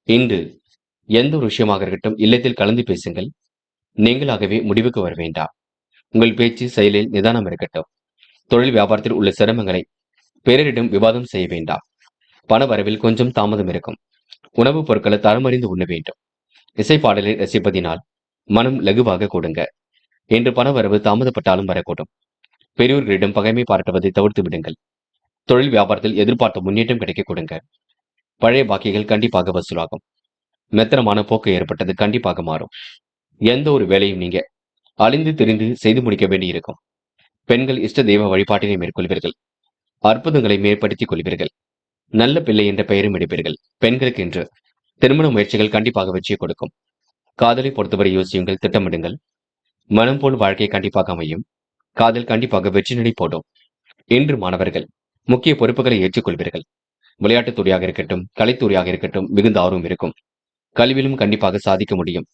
இன்று எந்த ஒரு விஷயமாக இருக்கட்டும் இல்லத்தில் கலந்து பேசுங்கள். நீங்களாகவே முடிவுக்கு வர வேண்டாம். உங்கள் பேச்சு செயலில் நிதானம் இருக்கட்டும். தொழில் வியாபாரத்தில் உள்ள சிரமங்களை பிறரிடம் விவாதம் செய்ய வேண்டாம். பண வரவில் கொஞ்சம் தாமதம் இருக்கும். உணவுப் பொருட்களை தரமறிந்து உண்ண வேண்டும். இசைப்பாடலை ரசிப்பதினால் மனம் லகுவாக கொடுங்க. இன்று பண வரவு தாமதப்பட்டாலும் வரக்கூடும். பெரியோர்களிடம் பகைமை பாராட்டுவதை தவிர்த்து விடுங்கள். தொழில் வியாபாரத்தில் எதிர்பார்த்த முன்னேற்றம் கிடைக்க கொடுங்க. பழைய பாக்கிகள் கண்டிப்பாக வசூலாகும். மெத்தனமான போக்கு ஏற்பட்டது கண்டிப்பாக மாறும். எந்த ஒரு வேலையும் நீங்க அழிந்து திரிந்து செய்து முடிக்க வேண்டியிருக்கும். பெண்கள் இஷ்ட தெய்வ வழிபாட்டினை மேற்கொள்வீர்கள். அற்புதங்களை மேற்படுத்திக் கொள்வீர்கள். நல்ல பிள்ளை என்ற பெயரும் எடுப்பீர்கள். பெண்களுக்கு இன்று திருமண முயற்சிகள் கண்டிப்பாக வெற்றியை கொடுக்கும். காதலை பொறுத்தவரை யோசியுங்கள், திட்டமிடுங்கள். மனம் போல் வாழ்க்கை கண்டிப்பாக அமையும். காதல் கண்டிப்பாக வெற்றி நடை போடும். இன்று மாணவர்கள் முக்கிய பொறுப்புகளை ஏற்றுக்கொள்வீர்கள். விளையாட்டுத் துறையாக இருக்கட்டும், கலைத்துறையாக இருக்கட்டும், மிகுந்த ஆர்வம் இருக்கும். கல்வியிலும் கண்டிப்பாக சாதிக்க முடியும்.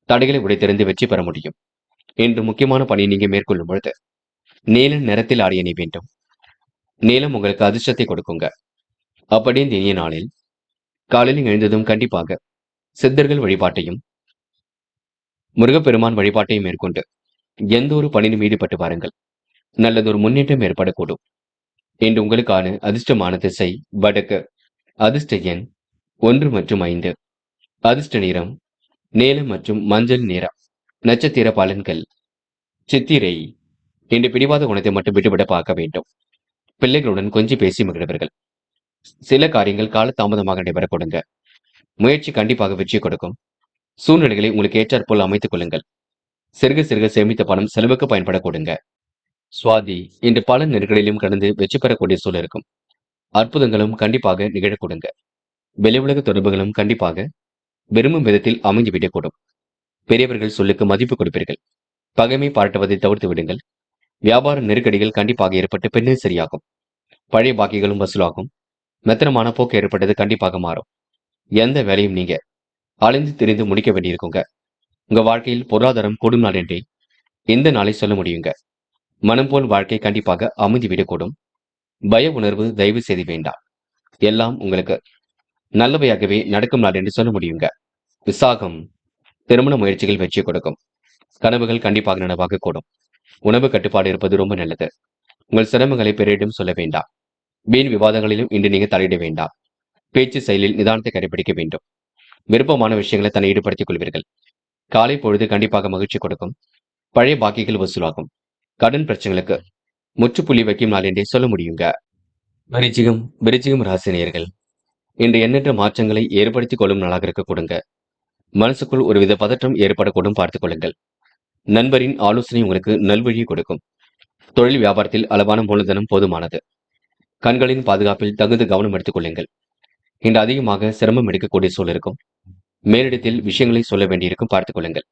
தடைகளை உடைத்தெறிந்து வெற்றி பெற முடியும். இன்று முக்கியமான பணியை நீங்க மேற்கொள்ளும் பொழுது நீல நிறத்தில் ஆடை அணிய வேண்டும். நீலம் உங்களுக்கு அதிர்ஷ்டத்தை கொடுக்குங்க. அப்படியே இந்த இனிய நாளில் காலையில் எழுந்ததும் கண்டிப்பாக சித்தர்கள் வழிபாட்டையும் முருகப்பெருமான் வழிபாட்டையும் மேற்கொண்டு எந்த ஒரு பணியிலும் ஈடுபட்டு வாருங்கள். நல்லதொரு முன்னேற்றம் ஏற்படக்கூடும். இன்று உங்களுக்கான அதிர்ஷ்டமான திசை வடக்கு. அதிர்ஷ்ட எண் 1 மற்றும் 5. அதிர்ஷ்ட நிறம் நீலம் மற்றும் மஞ்சள் நிறம். நட்சத்திர பலன்கள் சித்திரை. இன்று பிடிவாத குணத்தை மட்டும் விட்டுவிட பார்க்க வேண்டும். பிள்ளைகளுடன் கொஞ்சம் பேசி மகிழ்வர்கள். சில காரியங்கள் கால தாமதமாக நடைபெற கொடுங்க. முயற்சி கண்டிப்பாக வெற்றி கொடுக்கும். சூழ்நிலைகளை உங்களுக்கு ஏற்றாற்போல் அமைத்துக் கொள்ளுங்கள். சிறுக சிறுக சேமித்த பணம் செலவுக்கு பயன்பட கொடுங்க. சுவாதி. இன்று பல நெருக்கடியிலும் கடந்து வெற்றி பெறக்கூடிய சூழல் இருக்கும். அற்புதங்களும் கண்டிப்பாக நிகழக் கொடுங்க. வெளி உலக தொடர்புகளும் கண்டிப்பாக விரும்பும் விதத்தில் அமைந்துவிடக்கூடும். பெரியவர்கள் சொல்லுக்கு மதிப்பு கொடுப்பீர்கள். பகைமை பாராட்டுவதை தவிர்த்து விடுங்கள். வியாபார நெருக்கடிகள் கண்டிப்பாக ஏற்பட்டு பின்னர் சரியாகும். பழைய பாக்கிகளும் வசூலாகும். மெத்தனமான போக்கு ஏற்பட்டது கண்டிப்பாக மாறும். எந்த வேலையும் நீங்க அலைந்து திரிந்து முடிக்க வேண்டியிருக்குங்க. உங்க வாழ்க்கையில் பொருளாதாரம் கூடும் நாள் என்றே இந்த நாளை சொல்ல முடியுங்க. மனம் போல் வாழ்க்கை கண்டிப்பாக அமைதி விடக்கூடும். பய உணர்வு தயவு செய்து வேண்டாம். எல்லாம் உங்களுக்கு நல்லவையாகவே நடக்கும் நாள் என்று சொல்ல முடியுங்க. விசாகம். திருமண முயற்சிகள் வெற்றி கொடுக்கும். கனவுகள் கண்டிப்பாக நனவாக கூடும். உணவு கட்டுப்பாடு இருப்பது ரொம்ப நல்லது. உங்கள் சிரமங்களை பிறரிடம் சொல்ல வேண்டாம். வீண் விவாதங்களிலும் இன்று நீங்க தலையிட வேண்டாம். பேச்சு செயலில் நிதானத்தை கடைபிடிக்க வேண்டும். விருப்பமான விஷயங்களை தன்னை ஈடுபடுத்திக் கொள்வீர்கள். காலை பொழுது கண்டிப்பாக மகிழ்ச்சி கொடுக்கும். பழைய பாக்கிகள் வசூலாகும். கடன் பிரச்சனைகளுக்கு முற்றுப்புள்ளி வைக்கும் நாள் என்றே சொல்ல முடியுங்க. விருச்சிகம் ராசினியர்கள் இன்று எண்ணற்ற மாற்றங்களை ஏற்படுத்திக் கொள்ளும் நாளாக இருக்க கொடுங்க. மனசுக்குள் ஒருவித பதற்றம் ஏற்படக்கூடும் பார்த்துக் கொள்ளுங்கள். நண்பரின் ஆலோசனை உங்களுக்கு நல்வழியை கொடுக்கும். தொழில் வியாபாரத்தில் அளவான மூலதனம் போதுமானது. கண்களின் பாதுகாப்பில் தகுந்த கவனம் எடுத்துக் கொள்ளுங்கள். இன்று அதிகமாக சிரமம் எடுக்கக்கூடிய சூழல் இருக்கும். மேலிடத்தில் விஷயங்களை சொல்ல வேண்டியிருக்கும் பார்த்துக் கொள்ளுங்கள்.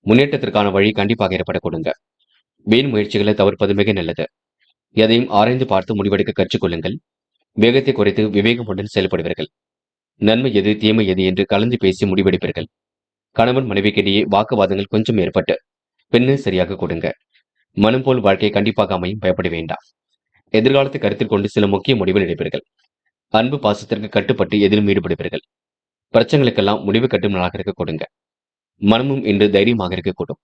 முன்னேற்றத்திற்கான வழி கண்டிப்பாக ஏற்பட கொடுங்க. வீண் முயற்சிகளை தவிர்ப்பது மிக நல்லது. எதையும் ஆராய்ந்து பார்த்து முடிவெடுக்க கற்றுக்கொள்ளுங்கள். வேகத்தை குறைத்து விவேகமுடன் செயல்படுவீர்கள். நன்மை எது தீமை எது என்று கலந்து பேசி முடிவெடுப்பீர்கள். கணவன் மனைவிக்கிடையே வாக்குவாதங்கள் கொஞ்சம் ஏற்பட்டு பின்னர் சரியாக கொடுங்க. மனம் போல் வாழ்க்கை கண்டிப்பாக அமையும், பயப்பட வேண்டாம். எதிர்காலத்தை கருத்தில் கொண்டு சில முக்கிய முடிவுகள் எடுப்பீர்கள். அன்பு பாசத்திற்கு கட்டுப்பட்டு எதிலும் ஈடுபடுவீர்கள். பிரச்சனைகளுக்கெல்லாம் முடிவு கட்டும் நாளாக இருக்க கொடுங்க. மனமும் இன்று தைரியமாக இருக்கக்கூடும்.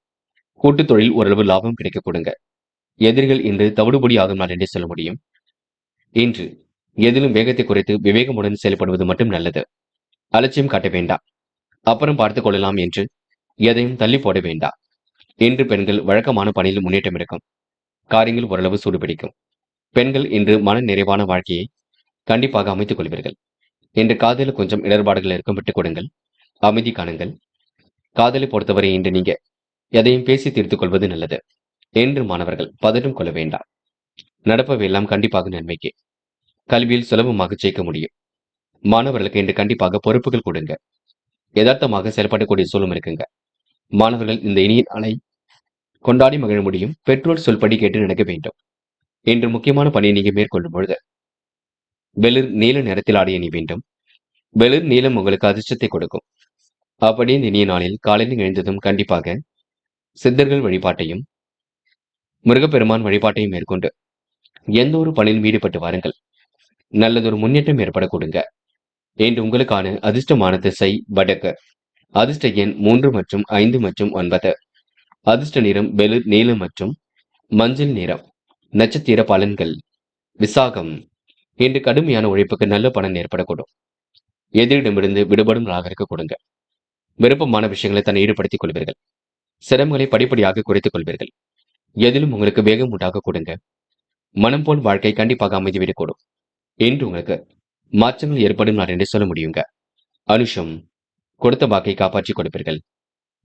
கூட்டுத் தொழில் ஓரளவு லாபம் கிடைக்க கொடுங்க. எதிரிகள் இன்று தவிடுபடி ஆகும் நாள் என்றே சொல்ல முடியும். இன்று எதிலும் வேகத்தை குறைத்து விவேகமுடன் செயல்படுவது மட்டும் நல்லது. அலட்சியம் காட்ட வேண்டாம். அப்புறம் பார்த்துக் கொள்ளலாம் என்று எதையும் தள்ளி போட வேண்டாம். இன்று பெண்கள் வழக்கமான பணியில் முன்னேற்றம் இருக்கும். காரியங்கள் ஓரளவு சூடுபிடிக்கும். பெண்கள் இன்று மன நிறைவான வாழ்க்கையை கண்டிப்பாக அமைத்துக் கொள்வீர்கள். இன்று காதலில் கொஞ்சம் இடர்பாடுகள் இருக்கும், விட்டுக் கொடுங்கள். அமைதி காணுங்கள். காதலை பொறுத்தவரை இன்று நீங்க எதையும் பேசி தீர்த்துக் கொள்வது நல்லது. என்று மாணவர்கள் பதட்டம் கொள்ள வேண்டாம். நடப்பவை எல்லாம் கண்டிப்பாக நன்மைக்கு. கல்வியில் சுலபமாக ஜெயிக்க முடியும். மாணவர்களுக்கு இன்று கண்டிப்பாக பொறுப்புகள் கொடுங்க. யதார்த்தமாக செயல்படக்கூடிய சூழலும் இருக்குங்க. மாணவர்கள் இந்த இனிய நாளை கொண்டாடி மகிழ முடியும். பெற்றோர் சொல்படி கேட்டு நடக்க வேண்டும். இன்று முக்கியமான பணியை நீங்க மேற்கொள்ளும் பொழுது வெளிர் நீல நிறத்தில் ஆடை அணி வேண்டும். வெளிர் நீலம் உங்களுக்கு அதிர்ஷ்டத்தை கொடுக்கும். அப்படியே இந்த இனிய நாளில் காலையில் எழுந்ததும் கண்டிப்பாக சித்தர்கள் வழிபாட்டையும் முருகப்பெருமான் வழிபாட்டையும் மேற்கொண்டு எந்த ஒரு பணியிலும் ஈடுபட்டு வாருங்கள். நல்லதொரு முன்னேற்றம் ஏற்பட கொடுங்க. இன்று உங்களுக்கான அதிர்ஷ்டமான திசை வடக்கு. அதிர்ஷ்ட எண் 3 மற்றும் 5 மற்றும் 9. அதிர்ஷ்ட நிறம் வெளிர் நீலம் மற்றும் மஞ்சள் நிறம். நட்சத்திர பலன்கள். விசாகம். இன்று கடுமையான உழைப்புக்கு நல்ல பலன் ஏற்படக்கூடும். எதிரிடமிருந்து விடுபடும் நாளாக இருக்க கொடுங்க. விருப்பமான விஷயங்களை தன்னை ஈடுபடுத்திக் கொள்வீர்கள். சிரமங்களை படிப்படியாக குறைத்துக் கொள்வீர்கள். எதிலும் உங்களுக்கு வேகம் உண்டாக கொடுங்க. மனம் போல் வாழ்க்கை கண்டிப்பாக அமைதிவிடக்கூடும். இன்று உங்களுக்கு மாற்றங்கள் ஏற்படும் நாள் என்று சொல்ல முடியுங்க. அனுஷம். கொடுத்த வாக்கை காப்பாற்றிக் கொடுப்பீர்கள்.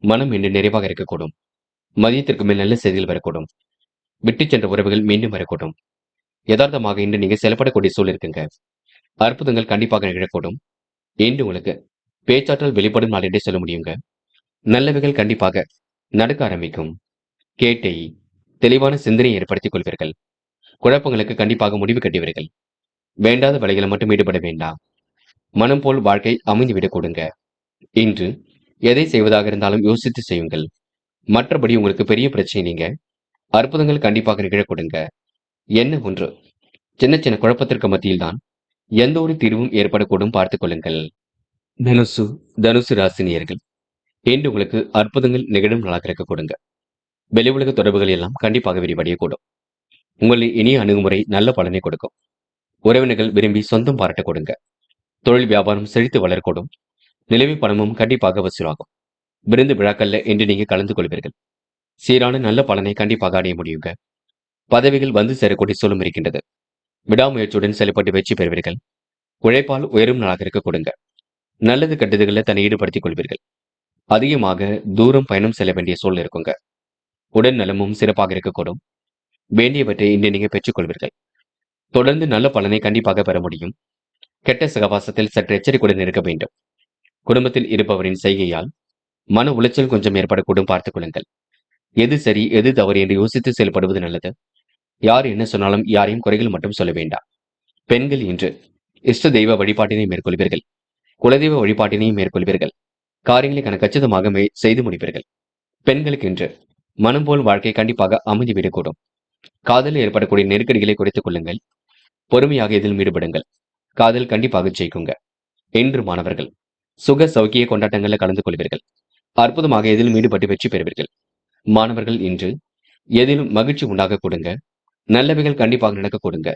மனம் இன்று நிறைவாக இருக்கக்கூடும். மதியத்திற்கு மேல் நல்ல செய்திகள் வரக்கூடும். விட்டு சென்ற உறவுகள் மீண்டும் வரக்கூடும். யதார்த்தமாக இன்று நீங்க செயல்படக்கூடிய சூழல் இருக்குங்க. அற்புதங்கள் கண்டிப்பாக நிகழக்கூடும். இன்று உங்களுக்கு பேச்சாற்றல் வெளிப்படும் நாள் என்றே சொல்ல முடியுங்க. நல்லவைகள் கண்டிப்பாக நடக்க ஆரம்பிக்கும். கேட்டை தெளிவான சிந்தனையை ஏற்படுத்திக் கொள்வீர்கள். குழப்பங்களுக்கு கண்டிப்பாக முடிவு கட்டுவீர்கள். வேண்டாத வழிகளை மட்டும் ஈடுபட வேண்டாம். மனம் போல் வாழ்க்கை அமைந்துவிடக் கொடுங்க. இன்று எதை செய்வதாக இருந்தாலும் யோசித்து செய்யுங்கள். மற்றபடி உங்களுக்கு பெரிய பிரச்சனை நீங்க அற்புதங்கள் கண்டிப்பாக நிகழக் கொடுங்க. என்ன ஒன்று சின்ன சின்ன குழப்பத்திற்கு மத்தியில் தான் எந்த ஒரு தீர்வும் ஏற்படக்கூடும் பார்த்துக் கொள்ளுங்கள். தனுசு தனுசு ராசினியர்கள் இன்று உங்களுக்கு அற்புதங்கள் நிகழும் நாளாக இருக்க கொடுங்க. வெளி உலக தொடர்புகள் எல்லாம் கண்டிப்பாக விரிவடையக்கூடும். உங்களின் இனிய அணுகுமுறை நல்ல பலனை கொடுக்கும். உறவினர்கள் விரும்பி சொந்தம் பாராட்ட கொடுங்க. தொழில் வியாபாரம் செழித்து வளரக்கூடும். நிலவி பணமும் கண்டிப்பாக வசூலாகும். விருந்து விழாக்கள்ல இன்று நீங்க கலந்து கொள்வீர்கள். சீரான நல்ல பலனை கண்டிப்பாக அடைய முடியுங்க. பதவிகள் வந்து சேரக்கூடிய சூழலும் இருக்கின்றது. விடாமுயற்சியுடன் செயல்பட்டு வெற்றி பெறுவீர்கள். உழைப்பால் உயரும் நாளாக இருக்க கொடுங்க. நல்லது கெட்டதுகளில் தன்னை ஈடுபடுத்திக் கொள்வீர்கள். அதிகமாக தூரம் பயணம் செல்ல வேண்டிய சூழல் இருக்குங்க. உடல் நலமும் சிறப்பாக இருக்கக்கூடும். வேண்டியவற்றை இன்று நீங்க பெற்றுக்கொள்வீர்கள். தொடர்ந்து நல்ல பலனை கண்டிப்பாக பெற முடியும். கெட்ட சகவாசத்தில் சற்று எச்சரிக்கையுடன் இருக்க வேண்டும். குடும்பத்தில் இருப்பவரின் செய்கையால் மன உளைச்சல் கொஞ்சம் ஏற்படக்கூடும் பார்த்துக் கொள்ளுங்கள். எது சரி எது தவறு என்று யோசித்து செயல்படுவது நல்லது. யார் என்ன சொன்னாலும் யாரையும் குறைகள் மட்டும் சொல்ல வேண்டாம். பெண்கள் இன்று இஷ்ட தெய்வ வழிபாட்டினை மேற்கொள்வீர்கள். குலதெய்வ வழிபாட்டினையும் மேற்கொள்வீர்கள். காரியங்களை கச்சிதமாக செய்து முடிப்பீர்கள். பெண்களுக்கு இன்று மனம் போல் வாழ்க்கை கண்டிப்பாக அமைதிவிடக்கூடும். காதலில் ஏற்படக்கூடிய நெருக்கடிகளை குறைத்துக் கொள்ளுங்கள். பொறுமையாக இதில் ஈடுபடுங்கள். காதல் கண்டிப்பாக ஜெயிக்குங்க. இன்று மாணவர்கள் சுக சௌக்கிய கொண்டாட்டங்களில் கலந்து கொள்வீர்கள். அற்புதமாக எதிலும் ஈடுபட்டு வெற்றி பெறுவீர்கள். மாணவர்கள் இன்று எதிலும் மகிழ்ச்சி உண்டாக கொடுங்க. நல்லவைகள் கண்டிப்பாக நடக்க கொடுங்க.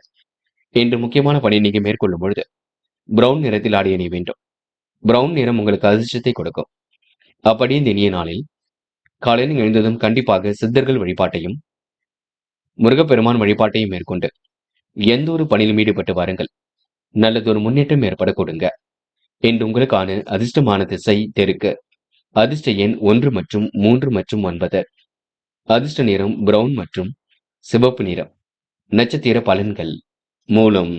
இன்று முக்கியமான பணியை நீங்க மேற்கொள்ளும் பொழுது பிரவுன் நிறத்தில் ஆடை அணிய வேண்டும். பிரவுன் நிறம் உங்களுக்கு அதிர்ஷ்டத்தை கொடுக்கும். அப்படி இந்த இனிய நாளில் காலையில் எழுந்ததும் கண்டிப்பாக சித்தர்கள் வழிபாட்டையும் முருகப்பெருமான் வழிபாட்டையும் மேற்கொண்டு எந்த ஒரு பணியிலும் ஈடுபட்டு வாருங்கள். நல்லதொரு முன்னேற்றம் ஏற்பட கொடுங்க. இன்று உங்களுக்கான அதிர்ஷ்டமான திசை தெற்கு. அதிர்ஷ்ட எண் 1 மற்றும் 3 மற்றும் 9. அதிர்ஷ்ட நிறம் பிரவுன் மற்றும் சிவப்பு நிறம். நட்சத்திர பலன்கள். மூலம்.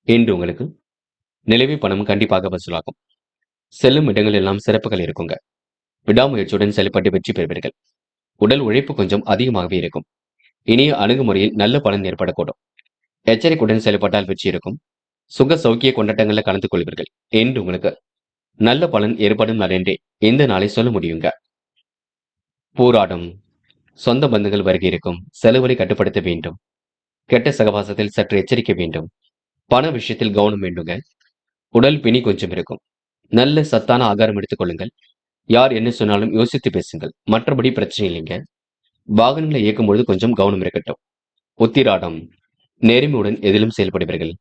இன்று உங்களுக்கு நிலவி பணம் கண்டிப்பாக வசூலாகும். செல்லும் இடங்கள் எல்லாம் சிறப்புகள் இருக்குங்க. விடாமுயற்சியுடன் செயல்பட்டு வெற்றி பெறுவீர்கள். உடல் உழைப்பு கொஞ்சம் அதிகமாகவே இருக்கும். இனிய அணுகுமுறையில் நல்ல பலன் ஏற்படக்கூடும். எச்சரிக்கையுடன் செயல்பட்டால் வெற்றி இருக்கும். சுக சௌக்கிய கொண்டாட்டங்களில் கலந்து கொள்வீர்கள். என்று உங்களுக்கு நல்ல பலன் ஏற்படும் நாள் என்றே இந்த நாளை சொல்ல முடியுங்க. போராடும். சொந்த பந்தங்கள் வருகை இருக்கும். செலவுகளை கட்டுப்படுத்த வேண்டும். கெட்ட சகவாசத்தில் சற்று எச்சரிக்க வேண்டும். பண விஷயத்தில் கவனம் வேண்டுங்க. உடல் பிணி கொஞ்சம் இருக்கும். நல்ல சத்தான ஆகாரம் எடுத்துக் கொள்ளுங்கள். யார் என்ன சொன்னாலும் யோசித்து பேசுங்கள். மற்றபடி பிரச்சனை இல்லைங்க. வாகனங்களை இயக்கும் பொழுது கொஞ்சம் கவனம் இருக்கட்டும். உத்திராடம். நேர்மையுடன் எதிலும் செயல்படுவீர்கள்.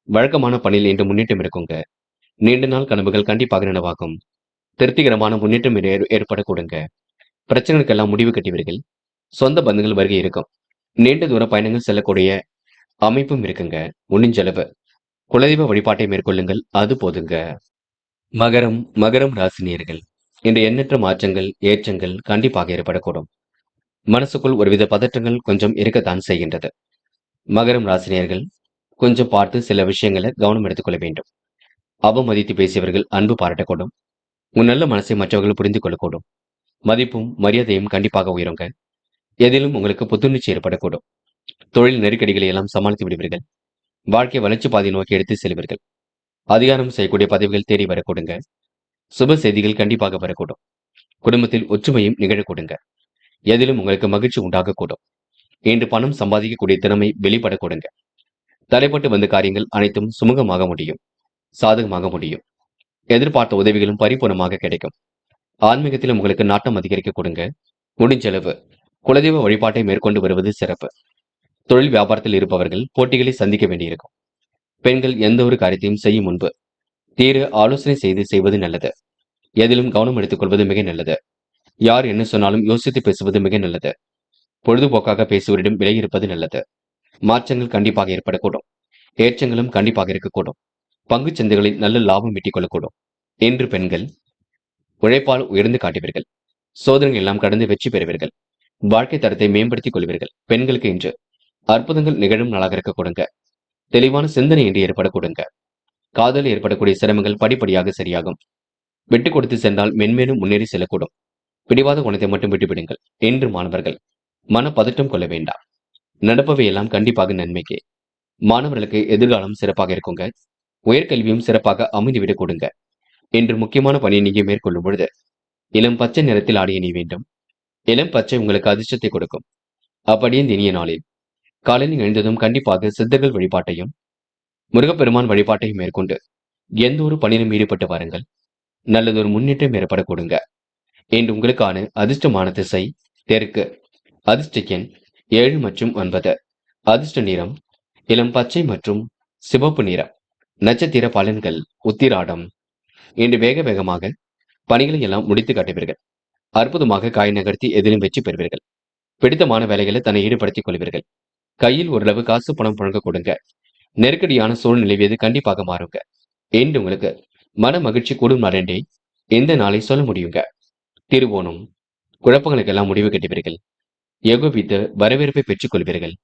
வழக்கமான பணியில் இன்று முன்னேற்றம் இருக்குங்க. நீண்ட நாள் கனவுகள் கண்டிப்பாக நனவாகும். திருப்திகரமான முன்னேற்றம் ஏற்பட கொடுங்க. பிரச்சனைகளுக்கெல்லாம் முடிவு கட்டுவீர்கள். சொந்த பந்தங்கள் வருகை இருக்கும். நீண்ட தூர பயணங்கள் செல்லக்கூடிய அமைப்பும் இருக்குங்க. முடிஞ்சளவு குலதெய்வ வழிபாட்டை மேற்கொள்ளுங்கள். அது போதுங்க. மகரம் மகரம் ராசினியர்கள் இன்று எண்ணற்ற மாற்றங்கள் ஏற்றங்கள் கண்டிப்பாக ஏற்படக்கூடும். மனசுக்குள் ஒருவித பதற்றங்கள் கொஞ்சம் இருக்கத்தான் செய்கின்றது. மகரம் ராசினியர்கள் கொஞ்சம் பார்த்து சில விஷயங்களை கவனம் எடுத்துக்கொள்ள வேண்டும். அவமதித்து பேசியவர்கள் அன்பு பாராட்டக்கூடும். உன் நல்ல மனசை மற்றவர்கள் புரிந்து கொள்ளக்கூடும். மதிப்பும் மரியாதையும் கண்டிப்பாக உயருங்க. எதிலும் உங்களுக்கு புத்துணர்ச்சி ஏற்படக்கூடும். தொழில் நெருக்கடிகளை எல்லாம் சமாளித்து விடுவீர்கள். வாழ்க்கை வளர்ச்சி பாதை நோக்கி எடுத்து செல்வீர்கள். அதிகாரம் செய்யக்கூடிய பதவிகள் தேடி வரக்கூடுங்க. சுப செய்திகள் கண்டிப்பாக வரக்கூடும். குடும்பத்தில் ஒற்றுமையும் நிகழக்கூடுங்க. எதிலும் உங்களுக்கு மகிழ்ச்சி உண்டாகக்கூடும். இன்று பணம் சம்பாதிக்கக்கூடிய திறமை வெளிப்படக்கூடுங்க. தடைப்பட்டு வந்த காரியங்கள் அனைத்தும் சுமூகமாக முடியும். சாதகமாக முடியும். எதிர்பார்த்த உதவிகளும் பரிபூர்ணமாக கிடைக்கும். ஆன்மீகத்திலும் உங்களுக்கு நாட்டம் அதிகரிக்க கொடுங்க. முடிஞ்சளவு குலதெய்வ வழிபாட்டை மேற்கொண்டு வருவது சிறப்பு. தொழில் வியாபாரத்தில் இருப்பவர்கள் போட்டிகளை சந்திக்க வேண்டியிருக்கும். பெண்கள் எந்த ஒரு காரியத்தையும் செய்யும் முன்பு தீர ஆலோசனை செய்து செய்வது நல்லது. எதிலும் கவனம் எடுத்துக் கொள்வது மிக நல்லது. யார் என்ன சொன்னாலும் யோசித்து பேசுவது மிக நல்லது. பொழுதுபோக்காக பேசுவரிடம் விலகியிருப்பது நல்லது. மாற்றங்கள் கண்டிப்பாக ஏற்படக்கூடும். ஏற்றங்களும் கண்டிப்பாக இருக்கக்கூடும். பங்குச் சந்தைகளில் நல்ல லாபம் ஈட்டிக் கொள்ளக்கூடும். இன்று பெண்கள் உழைப்பால் உயர்ந்து காட்டுவீர்கள். சோதனைகள் எல்லாம் கடந்து வெற்றி பெறுவீர்கள். வாழ்க்கை தரத்தை மேம்படுத்திக் கொள்வீர்கள். பெண்களுக்கு இன்று அற்புதங்கள் நிகழும் நாளாக இருக்க கொடுங்க. தெளிவான சிந்தனை என்று ஏற்படக்கூடுங்க. காதலில் ஏற்படக்கூடிய சிரமங்கள் படிப்படியாக சரியாகும். விட்டுக் கொடுத்து சென்றால் மென்மேலும் முன்னேறி செல்லக்கூடும். பிடிவாத குணத்தை மட்டும் விட்டுவிடுங்கள். என்று மாணவர்கள் மனப்பதட்டம் கொள்ள வேண்டாம். நடப்பவை எல்லாம் கண்டிப்பாக நன்மைக்கு. மாணவர்களுக்கு எதிர்காலம் சிறப்பாக இருக்குங்க. உயர்கல்வியும் சிறப்பாக அமைந்துவிடக் கொடுங்க. என்று முக்கியமான பணியை நீங்க மேற்கொள்ளும் பொழுது இளம் பச்சை நிறத்தில் ஆடை அணிய வேண்டும். இளம் பச்சை உங்களுக்கு அதிர்ஷ்டத்தை கொடுக்கும். அப்படியே இந்த இனிய நாளில் காலையில் எழுந்ததும் கண்டிப்பாக சித்தர்கள் வழிபாட்டையும் முருகப்பெருமான் வழிபாட்டையும் மேற்கொண்டு எந்த ஒரு பணியிலும் ஈடுபட்டு வாருங்கள். நல்லதொரு முன்னேற்றம் ஏற்பட கொடுங்க. இன்று உங்களுக்கான அதிர்ஷ்டமான திசை தெற்கு. அதிர்ஷ்ட எண் 7 மற்றும் 9. அதிர்ஷ்ட நிறம் இளம் பச்சை மற்றும் சிவப்பு நிறம். நட்சத்திர பலன்கள் உத்திராடம். இன்று வேக வேகமாக பணிகளை எல்லாம் முடித்து காட்டுவீர்கள். அற்புதமாக காய் நகர்த்தி எதிலும் வெற்றி பெறுவீர்கள். பிடித்தமான வேலைகளை தன்னை ஈடுபடுத்திக் கொள்வீர்கள். கையில் ஓரளவு காசு பணம் புழங்க கொடுங்க. நெருக்கடியான சூழ்நிலை எது கண்டிப்பாக மாறுங்க. என்று உங்களுக்கு மன மகிழ்ச்சி கூடும் நாளென்றே இந்த நாளை சொல்ல முடியுங்க. திருவோணம். குழப்பங்களுக்கெல்லாம் முடிவு கட்டுவீர்கள். ஏகோபித்து வரவேற்பை பெற்றுக் கொள்வீர்கள்.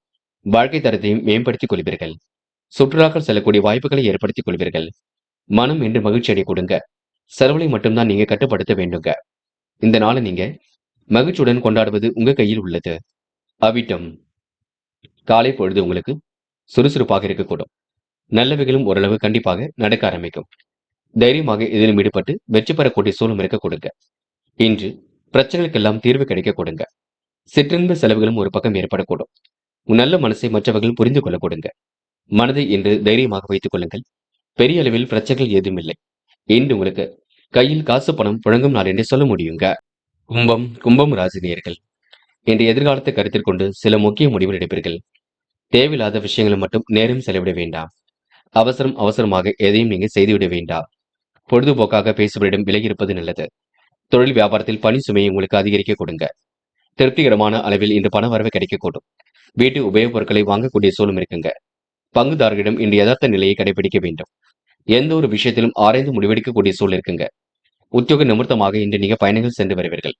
வாழ்க்கை தரத்தையும் மேம்படுத்திக் கொள்வீர்கள். சுற்றுலாக்கள் செல்லக்கூடிய வாய்ப்புகளை ஏற்படுத்திக் கொள்வீர்கள். மனம் என்று மகிழ்ச்சி அடைய கொடுங்க. செலவுகளை மட்டும்தான் நீங்க கட்டுப்படுத்த வேண்டுங்க. இந்த நாளை நீங்க மகிழ்ச்சியுடன் கொண்டாடுவது உங்க கையில் உள்ளது. அவிட்டம். காலை பொழுது உங்களுக்கு சுறுசுறுப்பாக இருக்கக்கூடும். நல்லவைகளும் ஓரளவு கண்டிப்பாக நடக்க ஆரம்பிக்கும். தைரியமாக இதிலும் ஈடுபட்டு வெற்றி பெறக்கூடிய சூழலும் இருக்க கொடுங்க. இன்று பிரச்சனைகளுக்கெல்லாம் தீர்வு கிடைக்க கொடுங்க. சிற்றின்ப செலவுகளும் ஒரு பக்கம் ஏற்படக்கூடும். நல்ல மனசை மற்றவர்கள் புரிந்து கொள்ள கொடுங்க. மனதை இன்று தைரியமாக வைத்துக் கொள்ளுங்கள். பெரிய அளவில் பிரச்சனைகள் ஏதும் இல்லை. இன்று உங்களுக்கு கையில் காசு பணம் புழங்கும் நாள் என்று சொல்ல முடியுங்க. கும்பம் ராசினியர்கள் இன்று எதிர்காலத்தை கருத்தில் கொண்டு சில முக்கிய முடிவுகள் எடுப்பீர்கள். தேவையில்லாத விஷயங்களை மட்டும் நேரம் செலவிட வேண்டாம். அவசரமாக எதையும் நீங்க செய்துவிட வேண்டாம். பொழுதுபோக்காக பேசுபவரிடம் விலகியிருப்பது நல்லது. தொழில் வியாபாரத்தில் பணி சுமையை உங்களுக்கு அதிகரிக்க கொடுங்க. திருப்திகரமான அளவில் இன்று பண வரவு கிடைக்கக்கூடும். வீட்டு உபயோகப் பொருட்களை வாங்கக்கூடிய சூழலும் இருக்குங்க. பங்குதாரர்களிடம் இன்று யதார்த்த நிலையை கடைபிடிக்க வேண்டும். எந்த ஒரு விஷயத்திலும் ஆராய்ந்து முடிவெடுக்கக்கூடிய சூழல் இருக்குங்க. உத்தியோக நிமித்தமாக இன்று நீங்க பயணங்கள் சென்று வருவீர்கள்.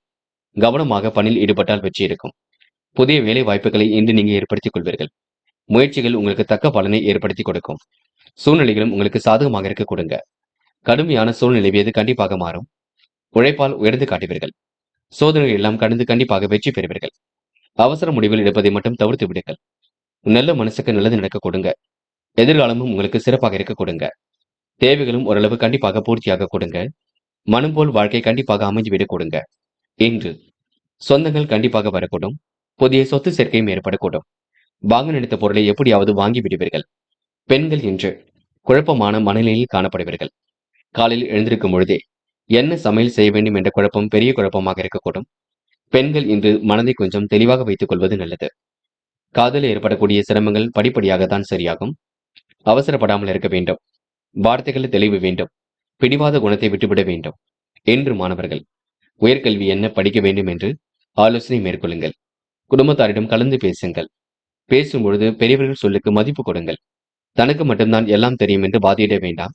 கவனமாக பணியில் ஈடுபட்டால் வெற்றி இருக்கும். புதிய வேலை வாய்ப்புகளை இன்று நீங்க ஏற்படுத்திக் கொள்வீர்கள். முயற்சிகள் உங்களுக்கு தக்க பலனை ஏற்படுத்தி கொடுக்கும். சூழ்நிலைகளும் உங்களுக்கு சாதகமாக இருக்க கொடுங்க. கடுமையான சூழ்நிலை எது கண்டிப்பாக மாறும். உழைப்பால் உயர்ந்து காட்டுவீர்கள். சோதனைகள் எல்லாம் கடந்து கண்டிப்பாக வெற்றி பெறுவீர்கள். அவசர முடிவுகள் எடுப்பதை மட்டும் தவிர்த்து விடுங்கள். நல்ல மனசுக்கு நல்லது நடக்க கொடுங்க. எதிர்காலமும் உங்களுக்கு சிறப்பாக இருக்க கொடுங்க. தேவைகளும் ஓரளவு கண்டிப்பாக பூர்த்தியாக கொடுங்க. மனம் போல் வாழ்க்கை கண்டிப்பாக அமைஞ்சுவிட கொடுங்க. இன்று சொந்தங்கள் கண்டிப்பாக வரக்கூடும். புதிய சொத்து சேர்க்கையும் ஏற்படக்கூடும். வாங்க நினைத்த பொருளை எப்படியாவது வாங்கி விடுவீர்கள். பெண்கள் இன்று குழப்பமான மனநிலையில் காணப்படுவீர்கள். காலையில் எழுந்திருக்கும் பொழுதே என்ன சமையல் செய்ய வேண்டும் என்ற குழப்பம் பெரிய குழப்பமாக இருக்கக்கூடும். பெண்கள் இன்று மனதை கொஞ்சம் தெளிவாக வைத்துக் கொள்வது நல்லது. காதலில் ஏற்படக்கூடிய சிரமங்கள் படிப்படியாகத்தான் சரியாகும். அவசரப்படாமல் இருக்க வேண்டும். வார்த்தைகளில் தெளிவு வேண்டும். பிடிவாத குணத்தை விட்டுவிட வேண்டும். என்று மாணவர்கள் உயர்கல்வி என்ன படிக்க வேண்டும் என்று ஆலோசனை மேற்கொள்ளுங்கள். குடும்பத்தாரிடம் கலந்து பேசுங்கள். பேசும்பொழுது பெரியவர்கள் சொல்லுக்கு மதிப்பு கொடுங்கள். தனக்கு மட்டும்தான் எல்லாம் தெரியும் என்று பாதியிட வேண்டாம்.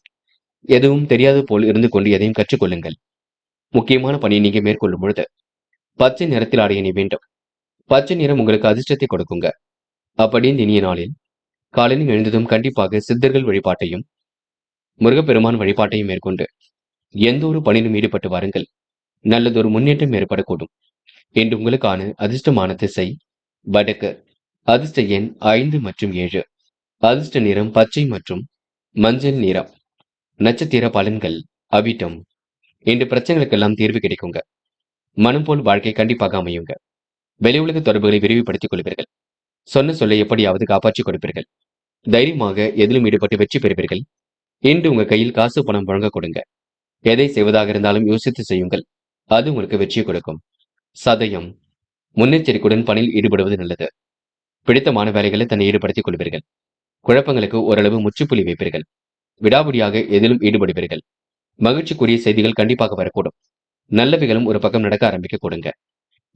எதுவும் தெரியாது போல் இருந்து கொண்டு எதையும் கற்றுக்கொள்ளுங்கள். முக்கியமான பணியை நீங்க மேற்கொள்ளும் பொழுது பச்சை நிறத்தில் ஆடை அணிய வேண்டும். பச்சை நிறம் உங்களுக்கு அதிர்ஷ்டத்தை கொடுக்குங்க. அப்படி இந்த இனிய நாளில் காலையில் எழுந்ததும் கண்டிப்பாக சித்தர்கள் வழிபாட்டையும் முருகப்பெருமான் வழிபாட்டையும் மேற்கொண்டு எந்த ஒரு பணியிலும் ஈடுபட்டு வாருங்கள். நல்லதொரு முன்னேற்றம் ஏற்படக்கூடும். இன்று உங்களுக்கான அதிர்ஷ்டமான திசை வடக்கு. அதிர்ஷ்ட எண் 5 மற்றும் 7. அதிர்ஷ்ட நிறம் பச்சை மற்றும் மஞ்சள் நிறம். நட்சத்திர பலன்கள் அவிட்டம். இன்று பிரச்சனைகளுக்கெல்லாம் தீர்வு கிடைக்குங்க. மனம் போல் வாழ்க்கை கண்டிப்பாக அமையுங்க. வெளி உலக தொடர்புகளை விரிவுபடுத்திக் கொள்வீர்கள். சொன்ன சொல்லை எப்படியாவது காப்பாற்றிக் கொடுப்பீர்கள். தைரியமாக எதிலும் ஈடுபட்டு வெற்றி பெறுவீர்கள். இன்று உங்க கையில் காசு பணம் வழங்க கொடுங்க. எதை செய்வதாக இருந்தாலும் யோசித்து செய்யுங்கள். அது உங்களுக்கு வெற்றியை கொடுக்கும். சதயம். முன்னெச்சரிக்கையுடன் பணியில் ஈடுபடுவது நல்லது. பிடித்தமான வேலைகளை தன்னை ஈடுபடுத்திக் கொள்வீர்கள். குழப்பங்களுக்கு ஓரளவு முற்றுப்புள்ளி வைப்பீர்கள். விடாபிடியாக எதிலும் ஈடுபடுவீர்கள். மகிழ்ச்சிக்குரிய செய்திகள் கண்டிப்பாக வரக்கூடும். நல்லவைகளும் ஒரு பக்கம் நடக்க ஆரம்பிக்க கொடுங்க.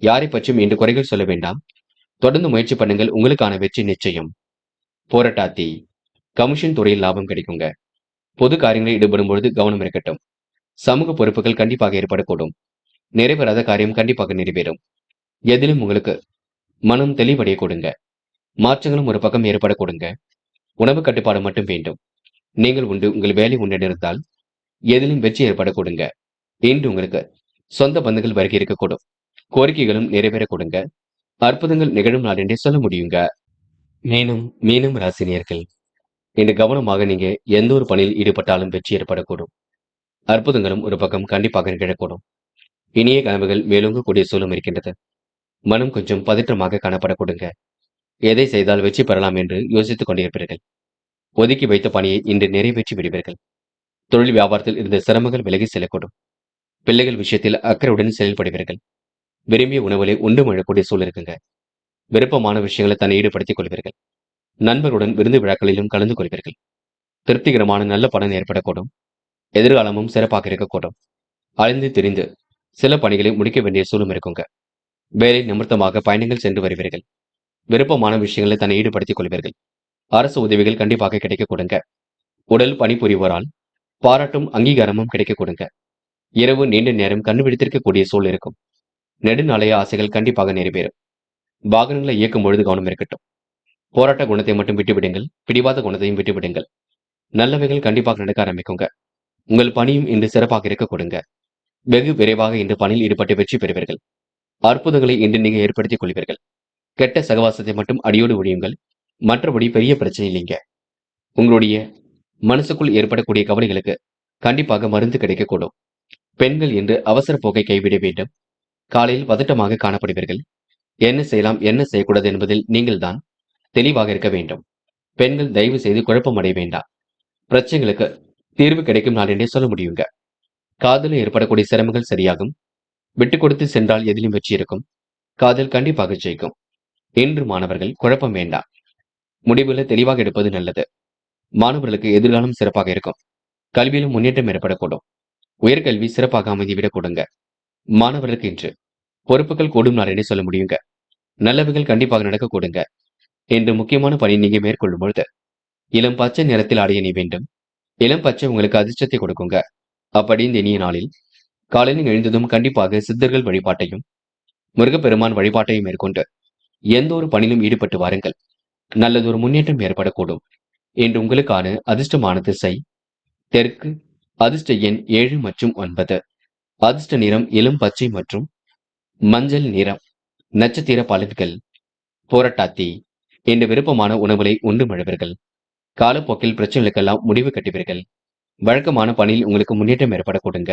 யாரை பற்றியும் இன்று குறைகள் சொல்ல வேண்டாம். தொடர்ந்து முயற்சி பண்ணுங்கள். உங்களுக்கான வெற்றி நிச்சயம். போராட்டாத்தி. கமிஷன் துறையில் லாபம் கிடைக்குங்க. பொது காரியங்களில் ஈடுபடும் பொழுது கவனம் இருக்கட்டும். சமூக பொறுப்புகள் கண்டிப்பாக ஏற்படக்கூடும். நிறைவேறாத காரியம் கண்டிப்பாக நிறைவேறும். எதிலும் உங்களுக்கு மனம் தெளிவடைய கொடுங்க. மாற்றங்களும் ஒரு பக்கம் ஏற்பட கொடுங்க. உணவு கட்டுப்பாடு மட்டும் வேண்டும். நீங்கள் உண்டு உங்கள் வேலை உண்டிருந்தால் எதிலும் வெற்றி ஏற்பட கொடுங்க. இன்று உங்களுக்கு சொந்த பந்துகள் வருகை இருக்கக்கூடும். கோரிக்கைகளும் நிறைவேற கொடுங்க. அற்புதங்கள் நிகழும் நாள் என்றே சொல்ல முடியுங்க. மீனும் ராசினியர்கள், இன்று கவனமாக நீங்க எந்த ஒரு பணியில் ஈடுபட்டாலும் வெற்றி ஏற்படக்கூடும். அற்புதங்களும் ஒரு பக்கம் கண்டிப்பாக நிகழக்கூடும். இனிய கனவுகள் மேலோங்கக்கூடிய சூழலும் இருக்கின்றது. மனம் கொஞ்சம் பதற்றமாக காணப்படக்கூடுங்க. எதை செய்தால் வெற்றி பெறலாம் என்று யோசித்துக் கொண்டிருப்பீர்கள். ஒதுக்கி வைத்த பணியை இன்று நிறைவேற்றி விடுவீர்கள். தொழில் வியாபாரத்தில் இருந்த சிரமங்கள் விலகி செல்லக்கூடும். பிள்ளைகள் விஷயத்தில் அக்கறையுடன் செயல்படுவீர்கள். விரும்பிய உணவுகளை உண்டு மழக்கூடிய சூழல் இருக்குங்க. விருப்பமான விஷயங்களை தன்னை ஈடுபடுத்திக் கொள்வீர்கள். நண்பர்களுடன் விருந்து விழாக்களிலும் கலந்து கொள்வீர்கள். திருப்திகரமான நல்ல பலன் ஏற்படக்கூடும். எதிர்காலமும் சிறப்பாக இருக்கக்கூடும். அழிந்து திரிந்து சில பணிகளை முடிக்க வேண்டிய சூழலும் இருக்குங்க. வேலை நிமித்தமாக பயணங்கள் சென்று வருவீர்கள். விருப்பமான விஷயங்களை தன்னை ஈடுபடுத்திக் கொள்வீர்கள். அரசு உதவிகள் கண்டிப்பாக கிடைக்க கொடுங்க. உடல் பணிபுரிவோரால் பாராட்டும் அங்கீகாரமும் கிடைக்க கொடுங்க. இரவு நீண்ட நேரம் கண்டுபிடித்திருக்கக்கூடிய சூழல் இருக்கும். நெடுநாளைய ஆசைகள் கண்டிப்பாக நிறைவேறும். வாகனங்களை இயக்கும் பொழுது கவனம் இருக்கட்டும். போராட்ட குணத்தை மட்டும் விட்டுவிடுங்கள். பிடிவாத குணத்தையும் விட்டுவிடுங்கள். நல்லவைகள் கண்டிப்பாக நடக்க ஆரம்பிக்குங்க. உங்கள் பணியும் இன்று சிறப்பாக இருக்க கொடுங்க. வெகு விரைவாக இன்று பணியில் ஈடுபட்டு வெற்றி பெறுவீர்கள். அற்புதங்களை இன்று நீங்க ஏற்படுத்திக் கொள்வீர்கள். கெட்ட சகவாசத்தை மட்டும் அடியோடு ஒழியுங்கள். மற்றபடி பெரிய பிரச்சனை இல்லைங்க. உங்களுடைய மனசுக்குள் ஏற்படக்கூடிய கவலைகளுக்கு கண்டிப்பாக மருந்து கிடைக்கக்கூடும். பெண்கள் என்று அவசர போக்கை கைவிட வேண்டும். காலையில் பதட்டமாக காணப்படுவீர்கள். என்ன செய்யலாம் என்ன செய்யக்கூடாது என்பதில் நீங்கள் தான் தெளிவாக இருக்க வேண்டும். பெண்கள் தயவு செய்து குழப்பம் அடைய வேண்டாம். பிரச்சனைகளுக்கு தீர்வு கிடைக்கும் நாள் என்றே சொல்ல முடியுங்க. காதலில் ஏற்படக்கூடிய சிரமங்கள் சரியாகும். விட்டு கொடுத்து சென்றால் எதிலும் வெற்றி இருக்கும். காதல் கண்டிப்பாக ஜெயிக்கும். இன்று மாணவர்கள் குழப்பம் வேண்டாம். முடிவுகளை தெளிவாக எடுப்பது நல்லது. மாணவர்களுக்கு எதிர்காலம் சிறப்பாக இருக்கும். கல்வியிலும் முன்னேற்றம் ஏற்படக்கூடும். உயர்கல்வி சிறப்பாக அமைதிவிடக் கொடுங்க. மாணவர்களுக்கு இன்று பொறுப்புகள் கூடும் நாள் என்றே சொல்ல முடியுங்க. நல்லவைகள் கண்டிப்பாக நடக்க கொடுங்க. இன்று முக்கியமான பணி நீங்க மேற்கொள்ளும் பொழுது இளம் பச்சை நிறத்தில் ஆடைய நீ வேண்டும். இளம் பச்சை உங்களுக்கு அதிர்ஷ்டத்தை கொடுக்குங்க. அப்படி இந்த இனிய நாளில் காலையில் எழுந்ததும் கண்டிப்பாக சித்தர்கள் வழிபாட்டையும் முருகப்பெருமான் வழிபாட்டையும் மேற்கொண்டு எந்த ஒரு பணியிலும் ஈடுபட்டு வாருங்கள். நல்லதொரு முன்னேற்றம் ஏற்படக்கூடும். இன்று உங்களுக்கான அதிர்ஷ்டமான திசை தெற்கு. அதிர்ஷ்ட எண் 7 மற்றும் 9. அதிர்ஷ்ட நிறம் இளம் பச்சை மற்றும் மஞ்சள் நிறம். நட்சத்திர பலன்கள் போராட்டாத்தி. இன்று விருப்பமான உணவுகளை உண்டு மழுவீர்கள். காலப்போக்கில் பிரச்சனைகளுக்கெல்லாம் முடிவு கட்டுவீர்கள். வழக்கமான பணியில் உங்களுக்கு முன்னேற்றம் ஏற்பட கொடுங்க.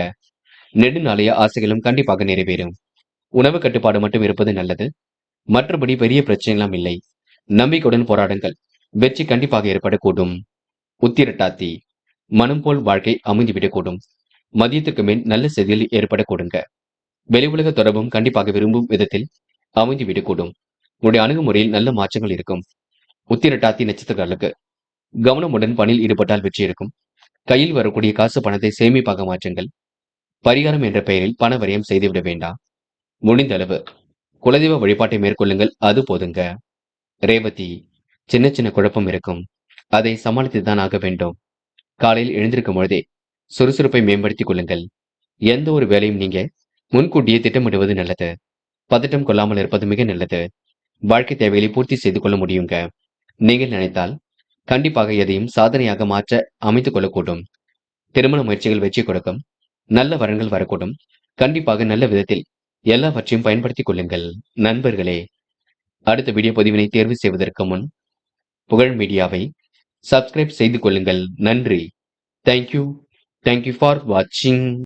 நெடுநாளைய ஆசைகளும் கண்டிப்பாக நிறைவேறும். உணவு கட்டுப்பாடு மட்டும் இருப்பது நல்லது. மற்றபடி பெரிய பிரச்சனைலாம் இல்லை. நம்பிக்கையுடன் போராடுங்கள். வெற்றி கண்டிப்பாக ஏற்படக்கூடும். உத்திரட்டாத்தி. மனம் போல் வாழ்க்கை அமைந்துவிடக்கூடும். மதியத்திற்கு மேல் நல்ல செய்திகள் ஏற்பட கொடுங்க. வெளி உலக தொடர்பும் கண்டிப்பாக விரும்பும் விதத்தில் அமைந்துவிடக்கூடும். உங்களுடைய அணுகுமுறையில் நல்ல மாற்றங்கள் இருக்கும். உத்திரட்டாத்தி நட்சத்திரங்களுக்கு கவனமுடன் பணியில் ஈடுபட்டால் வெற்றி இருக்கும். கையில் வரக்கூடிய காசு பணத்தை சேமிப்பாக மாற்றுங்கள். பரிகாரம் என்ற பெயரில் பண வரியம் செய்துவிட வேண்டாம். முடிந்த அளவு குலதெய்வ வழிபாட்டை மேற்கொள்ளுங்கள். அது போதுங்க. ரேவதி. சின்ன சின்ன குழப்பம் இருக்கும். அதை சமாளித்துதான் ஆக வேண்டும். காலையில் எழுந்திருக்கும் பொழுதே சுறுசுறுப்பை மேம்படுத்திக் கொள்ளுங்கள். எந்த ஒரு வேலையும் நீங்க முன்கூட்டியே திட்டமிடுவது நல்லது. பதட்டம் கொள்ளாமல் இருப்பது மிக நல்லது. வாழ்க்கை தேவைகளை பூர்த்தி செய்து கொள்ள முடியுங்க. நீங்கள் நினைத்தால் கண்டிப்பாக எதையும் சாதனையாக மாற்ற அமைத்துக் கொள்ளக்கூடும். திருமண முயற்சிகள் வெற்றி கொடுக்கும். நல்ல வரன்கள் வரக்கூடும். கண்டிப்பாக நல்ல விதத்தில் எல்லாவற்றையும் பயன்படுத்திக் கொள்ளுங்கள். நண்பர்களே, அடுத்த வீடியோ பதிவினை தேர்வு செய்வதற்கு முன் புகழ் மீடியாவை சப்ஸ்கிரைப் செய்து கொள்ளுங்கள். நன்றி. தேங்க்யூ. தேங்க்யூ ஃபார் வாட்சிங்.